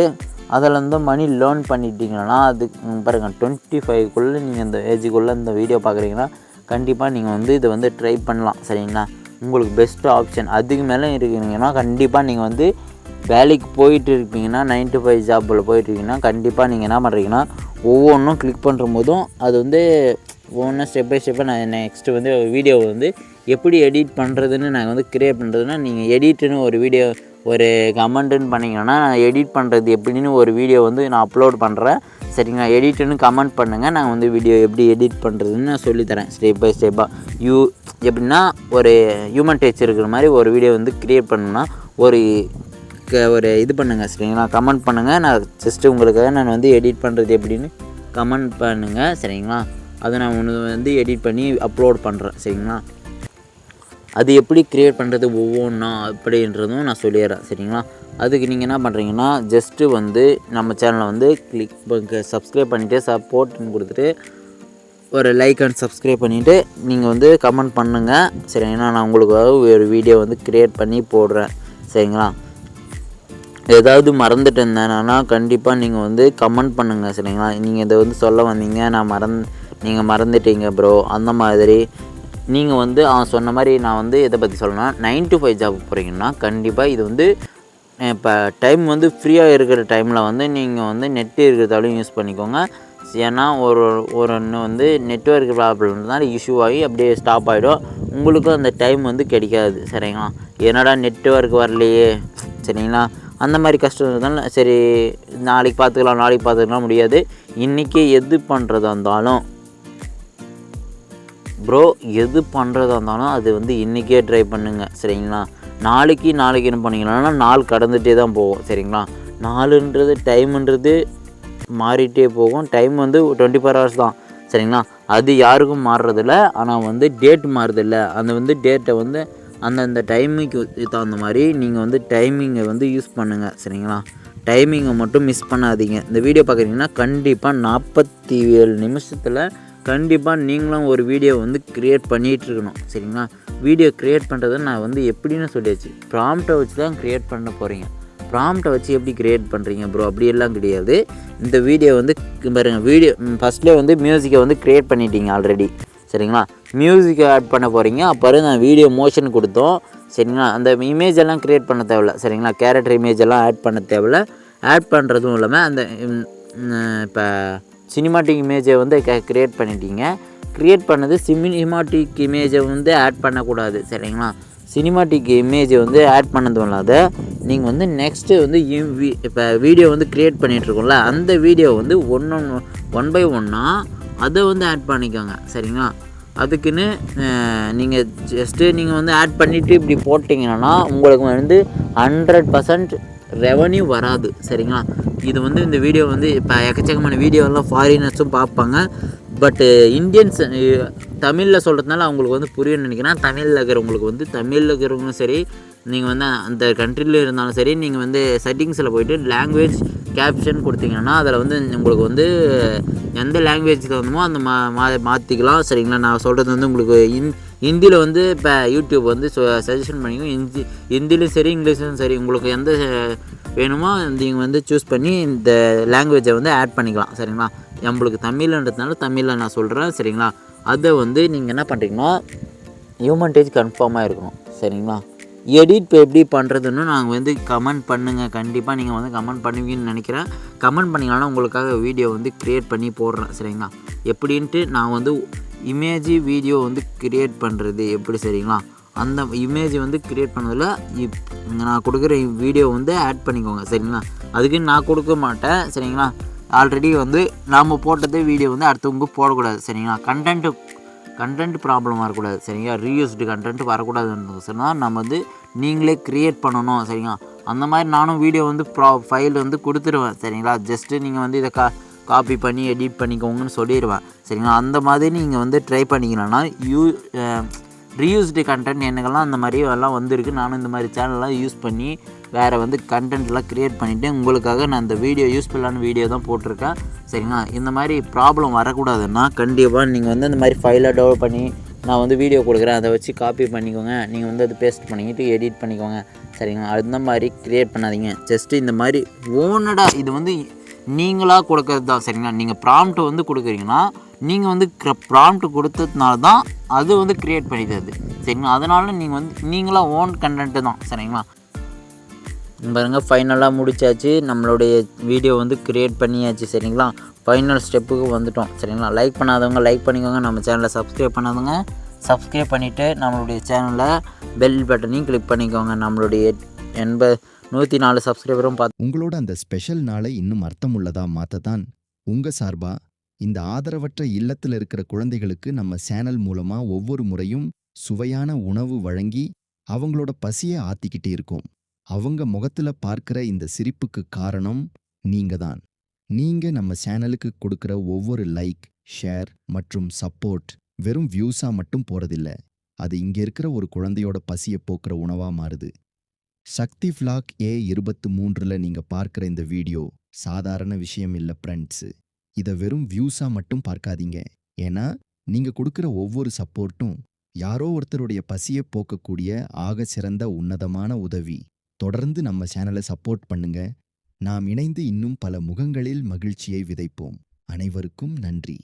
அதில் வந்து மணி லேர்ன் பண்ணிட்டீங்கன்னா அது பாருங்கள் 25குள்ளே நீங்கள் இந்த ஏஜுக்குள்ளே இந்த வீடியோ பார்க்குறீங்கன்னா கண்டிப்பாக நீங்கள் வந்து இதை வந்து ட்ரை பண்ணலாம். சரிங்களா, உங்களுக்கு பெஸ்ட்டு ஆப்ஷன். அதுக்கு மேலே இருக்கீங்கன்னா கண்டிப்பாக நீங்கள் வந்து வேலைக்கு போயிட்டு இருப்பீங்கன்னா 9 to 5 ஜாப்பில் போயிட்டுருக்கீங்கன்னா கண்டிப்பாக நீங்கள் என்ன பண்ணுறீங்கன்னா ஒவ்வொன்றும் கிளிக் பண்ணுற போதும் அது வந்து ஒவ்வொன்றும் ஸ்டெப் பை ஸ்டெப்பாக நான் நெக்ஸ்ட்டு வந்து வீடியோவை வந்து எப்படி எடிட் பண்ணுறதுன்னு நாங்கள் வந்து க்ரியேட் பண்ணுறதுன்னா நீங்கள் எடிட்டுன்னு ஒரு வீடியோ ஒரு கமெண்ட்டுன்னு பண்ணிங்கன்னா நான் எடிட் பண்ணுறது எப்படின்னு ஒரு வீடியோ வந்து நான் அப்லோட் பண்ணுறேன். சரிங்களா, எடிட்டுன்னு கமெண்ட் பண்ணுங்கள், நான் வந்து வீடியோ எப்படி எடிட் பண்ணுறதுன்னு நான் சொல்லித்தரேன் ஸ்டெப் பை ஸ்டெப்பாக. எப்படின்னா ஒரு ஹியூமன் டச் இருக்கிற மாதிரி ஒரு வீடியோ வந்து க்ரியேட் பண்ணணும்னா ஒரு இது பண்ணுங்கள். சரிங்களா, கமெண்ட் பண்ணுங்கள், நான் ஜஸ்ட்டு உங்களுக்காக நான் வந்து எடிட் பண்ணுறது எப்படின்னு கமெண்ட் பண்ணுங்கள். சரிங்களா, அதை நான் ஒன்று வந்து எடிட் பண்ணி அப்லோட் பண்ணுறேன். சரிங்களா, அது எப்படி க்ரியேட் பண்ணுறது ஒவ்வொன்றா அப்படின்றதும் நான் சொல்லிடுறேன். சரிங்களா, அதுக்கு நீங்கள் என்ன பண்ணுறீங்கன்னா ஜஸ்ட்டு வந்து நம்ம சேனலை வந்து சப்ஸ்கிரைப் பண்ணிவிட்டு சப்போர்ட்னு கொடுத்துட்டு ஒரு லைக் அண்ட் சப்ஸ்கிரைப் பண்ணிவிட்டு நீங்கள் வந்து கமெண்ட் பண்ணுங்கள். சரிங்களா, நான் உங்களுக்காக ஒரு வீடியோ வந்து க்ரியேட் பண்ணி போடுறேன். சரிங்களா, ஏதாவது மறந்துட்டு இருந்தேன்னா கண்டிப்பாக நீங்கள் வந்து கமெண்ட் பண்ணுங்கள். சரிங்களா, நீங்கள் இதை வந்து சொல்ல வந்தீங்க நீங்கள் மறந்துட்டீங்க ப்ரோ, அந்த மாதிரி நீங்கள் வந்து சொன்ன மாதிரி நான் வந்து இதை பற்றி சொல்லணும்னா 9 to 5 ஜாப் போகிறீங்கன்னா கண்டிப்பாக இது வந்து இப்போ டைம் வந்து ஃப்ரீயாக இருக்கிற டைமில் வந்து நீங்கள் வந்து நெட்டு இருக்கிறதாலும் யூஸ் பண்ணிக்கோங்க. ஏன்னா ஒன்று வந்து நெட்வொர்க் ப்ராப்ளம் இருந்தால் இஷ்யூ ஆகி அப்படியே ஸ்டாப் ஆகிடும், உங்களுக்கும் அந்த டைம் வந்து கிடைக்காது. சரிங்களா, என்னடா நெட்வொர்க் வரலையே, சரிங்களா, அந்த மாதிரி கஷ்டம் இருந்தாலும் சரி நாளைக்கு பார்த்துக்கலாம் முடியாது. இன்றைக்கி எது பண்ணுறதா இருந்தாலும் ப்ரோ எது பண்ணுறதா இருந்தாலும் அது வந்து இன்றைக்கே ட்ரை பண்ணுங்கள். சரிங்களா, நாளைக்குன்னு பண்ணிங்கன்னா நாள் கடந்துகிட்டே தான் போகும். சரிங்களா, நாளுன்றது டைமுன்றது மாறிட்டே போகும். டைம் வந்து 24 hours தான். சரிங்களா, அது யாருக்கும் மாறுறதில்ல, ஆனால் வந்து டேட் மாறுதில்ல. அந்த வந்து டேட்டை வந்து அந்தந்த டைமுக்கு தகுந்த மாதிரி நீங்கள் வந்து டைமிங்கை வந்து யூஸ் பண்ணுங்கள். சரிங்களா, டைமிங்கை மட்டும் மிஸ் பண்ணாதீங்க. இந்த வீடியோ பார்க்குறீங்கன்னா கண்டிப்பாக 47 நிமிஷத்தில் கண்டிப்பாக நீங்களும் ஒரு வீடியோ வந்து க்ரியேட் பண்ணிகிட்ருக்கணும். சரிங்களா, வீடியோ க்ரியேட் பண்ணுறதை நான் வந்து எப்படின்னு சொல்லியாச்சு, ப்ராம்ப்டை வச்சு தான் க்ரியேட் பண்ண போகிறீங்க. ப்ராம்ப்டை வச்சு எப்படி க்ரியேட் பண்ணுறீங்க ப்ரோ அப்படியெல்லாம் கிடையாது. இந்த வீடியோ வந்து பாருங்கள், வீடியோ ஃபஸ்ட்லேயே வந்து மியூசிக்கை வந்து க்ரியேட் பண்ணிட்டீங்க ஆல்ரெடி. சரிங்களா, மியூசிக்கை ஆட் பண்ண போகிறீங்க. அப்புறம் நான் வீடியோ மோஷன் கொடுத்தோம். சரிங்களா, அந்த இமேஜ் எல்லாம் க்ரியேட் பண்ண தேவையில்ல. சரிங்களா, கேரக்டர் இமேஜ் எல்லாம் ஆட் பண்ண தேவையில்ல. ஆட் பண்ணுறதும் இல்லாமல் அந்த இப்போ சினிமாட்டிக் இமேஜை வந்து க்ரியேட் பண்ணிட்டீங்க. க்ரியேட் பண்ணது சினிமாட்டிக் இமேஜை வந்து ஆட் பண்ணக்கூடாது. சரிங்களா, சினிமாட்டிக் இமேஜை வந்து ஆட் பண்ணதும் இல்லாத நீங்கள் வந்து நெக்ஸ்ட்டு வந்து இப்போ வீடியோ வந்து க்ரியேட் பண்ணிகிட்ருக்கோம்ல, அந்த வீடியோ வந்து ஒன் பை ஒன்னாக அதை வந்து ஆட் பண்ணிக்கோங்க. சரிங்களா, அதுக்குன்னு நீங்கள் நீங்கள் வந்து ஆட் பண்ணிவிட்டு இப்படி போட்டிங்கன்னா உங்களுக்கு வந்து 100% ரெவன்யூ வராது. சரிங்களா, இது வந்து இந்த வீடியோ வந்து இப்போ எக்கச்சக்கமான வீடியோலாம் ஃபாரினர்ஸும் பார்ப்பாங்க. பட்டு இந்தியன்ஸ் தமிழில் சொல்கிறதுனால அவங்களுக்கு வந்து புரியும்னு நினைக்கிறேன். தமிழில் இருக்கிறவங்களுக்கு வந்து தமிழில் இருக்கிறவங்களும் சரி நீங்கள் வந்து அந்த கண்ட்ரியில் இருந்தாலும் சரி, நீங்கள் வந்து செட்டிங்ஸில் போயிட்டு லாங்குவேஜ் கேப்ஷன் கொடுத்தீங்கன்னா அதில் வந்து உங்களுக்கு வந்து எந்த லாங்குவேஜ் தகுந்தமோ அந்த மாற்றிக்கலாம். சரிங்களா? நான் சொல்கிறது வந்து உங்களுக்கு ஹிந்தியில் வந்து இப்போ யூடியூப் வந்து சஜஷன் பண்ணிக்கும். ஹிந்திலையும் சரி, இங்கிலீஷ்லையும் சரி, உங்களுக்கு எந்த வேணுமோ நீங்கள் வந்து சூஸ் பண்ணி இந்த லாங்குவேஜை வந்து ஆட் பண்ணிக்கலாம். சரிங்களா? நம்மளுக்கு தமிழ்ன்றதுனால தமிழில் நான் சொல்கிறேன். சரிங்களா? அதை வந்து நீங்கள் என்ன பண்ணுறீங்கன்னா ஹியூமன் கன்ஃபார்மாக இருக்கணும். சரிங்களா? எடிட் இப்போ எப்படி பண்ணுறதுன்னு நாங்கள் வந்து கமெண்ட் பண்ணுங்கள். கண்டிப்பாக நீங்கள் வந்து கமெண்ட் பண்ணுவீங்கன்னு நினைக்கிறேன். கமெண்ட் பண்ணிங்கன்னா உங்களுக்காக வீடியோ வந்து க்ரியேட் பண்ணி போடுறேன். சரிங்களா? எப்படின்ட்டு நான் வந்து வீடியோ வந்து க்ரியேட் பண்ணுறது எப்படி, சரிங்களா? அந்த இமேஜ் வந்து க்ரியேட் பண்ணதில் நான் கொடுக்குற வீடியோ வந்து ஆட் பண்ணிக்கோங்க. சரிங்களா? அதுக்கு நான் கொடுக்க மாட்டேன். சரிங்களா? ஆல்ரெடி வந்து நாம் போட்டதே வீடியோ வந்து அடுத்தவங்க போடக்கூடாது. சரிங்களா? கண்டென்ட் ப்ராப்ளம் வரக்கூடாது. சரிங்களா? ரீயூஸ்டு கண்டென்ட் வரக்கூடாதுன்னு சொன்னால் நம்ம வந்து நீங்களே க்ரியேட் பண்ணணும். சரிங்களா? அந்த மாதிரி நானும் வீடியோ வந்து ஃபைல் வந்து கொடுத்துருவேன். சரிங்களா? ஜஸ்ட்டு நீங்கள் வந்து இதை காப்பி பண்ணி எடிட் பண்ணிக்கோங்கன்னு சொல்லிடுவேன். சரிங்களா? அந்த மாதிரி நீங்கள் வந்து ட்ரை பண்ணிக்கணும்னா ரீயூஸ்டு கண்டென்ட் எனக்கெல்லாம் அந்த மாதிரி எல்லாம் வந்திருக்கு. நானும் இந்த மாதிரி சேனல்லாம் யூஸ் பண்ணி வேறு வந்து கண்டென்ட்லாம் க்ரியேட் பண்ணிவிட்டு உங்களுக்காக நான் இந்த வீடியோ யூஸ்ஃபுல்லான வீடியோ தான் போட்டிருக்கேன். சரிங்களா? இந்த மாதிரி ப்ராப்ளம் வரக்கூடாதுன்னா கண்டிப்பாக நீங்கள் வந்து இந்த மாதிரி ஃபைலை டவுன்லோட் பண்ணி நான் வந்து வீடியோ கொடுக்குறேன், அதை வச்சு காப்பி பண்ணிக்கோங்க. நீங்கள் வந்து அது பேஸ்ட் பண்ணிக்கிட்டு எடிட் பண்ணிக்கோங்க. சரிங்களா? அந்த மாதிரி க்ரியேட் பண்ணாதீங்க. ஜஸ்ட்டு இந்த மாதிரி ஓனடாக இது வந்து நீங்களாக கொடுக்கறது தான். சரிங்களா? நீங்கள் ப்ராம்ப்ட் வந்து கொடுக்குறீங்கன்னா நீங்கள் வந்து ப்ராம்ப்ட் கொடுத்ததுனால தான் அது வந்து க்ரியேட் பண்ணிக்கிறது. சரிங்களா? அதனால் நீங்கள் வந்து நீங்களாக ஓன் கண்டென்ட்டு தான். சரிங்களா? பாருங்கள், ஃபைனலாக முடிச்சாச்சு. நம்மளுடைய வீடியோ வந்து க்ரியேட் பண்ணியாச்சு. சரிங்களா? ஃபைனல் ஸ்டெப்புக்கு வந்துட்டோம். சரிங்களா? லைக் பண்ணாதவங்க லைக் பண்ணிக்கோங்க. நம்ம சேனலை சப்ஸ்கிரைப் பண்ணாதவங்க சப்ஸ்கிரைப் பண்ணிவிட்டு நம்மளுடைய சேனலில் பெல் பட்டனையும் கிளிக் பண்ணிக்கோங்க. நம்மளுடைய 104 சப்ஸ்கிரைபரும் உங்களோட அந்த ஸ்பெஷல் நாளை இன்னும் அர்த்தமுள்ளதா மாற்றத்தான் உங்கள் சார்பாக இந்த ஆதரவற்ற இல்லத்தில் இருக்கிற குழந்தைகளுக்கு நம்ம சேனல் மூலமா ஒவ்வொரு முறையும் சுவையான உணவு வழங்கி அவங்களோட பசியை ஆத்திக்கிட்டே இருக்கோம். அவங்க முகத்துல பார்க்கிற இந்த சிரிப்புக்கு காரணம் நீங்க தான். நீங்க நம்ம சேனலுக்கு கொடுக்கிற ஒவ்வொரு லைக், ஷேர் மற்றும் சப்போர்ட் வெறும் வியூஸா மட்டும் போறதில்ல. அது இங்க இருக்கிற ஒரு குழந்தையோட பசியை போக்குற உணவா மாறுது. சக்தி ஃப்ளாக் A23ல நீங்க பார்க்கிற இந்த வீடியோ சாதாரண விஷயம் இல்ல ஃப்ரெண்ட்ஸ். இதை வெறும் வியூஸா மட்டும் பார்க்காதீங்க. ஏன்னா நீங்க கொடுக்கிற ஒவ்வொரு சப்போர்ட்டும் யாரோ ஒருத்தருடைய பசியை போக்கக்கூடிய ஆக சிறந்த உன்னதமான உதவி. தொடர்ந்து நம்ம சேனலை சப்போர்ட் பண்ணுங்க. நாம் இணைந்து இன்னும் பல முகங்களில் மகிழ்ச்சியை விதைப்போம். அனைவருக்கும் நன்றி.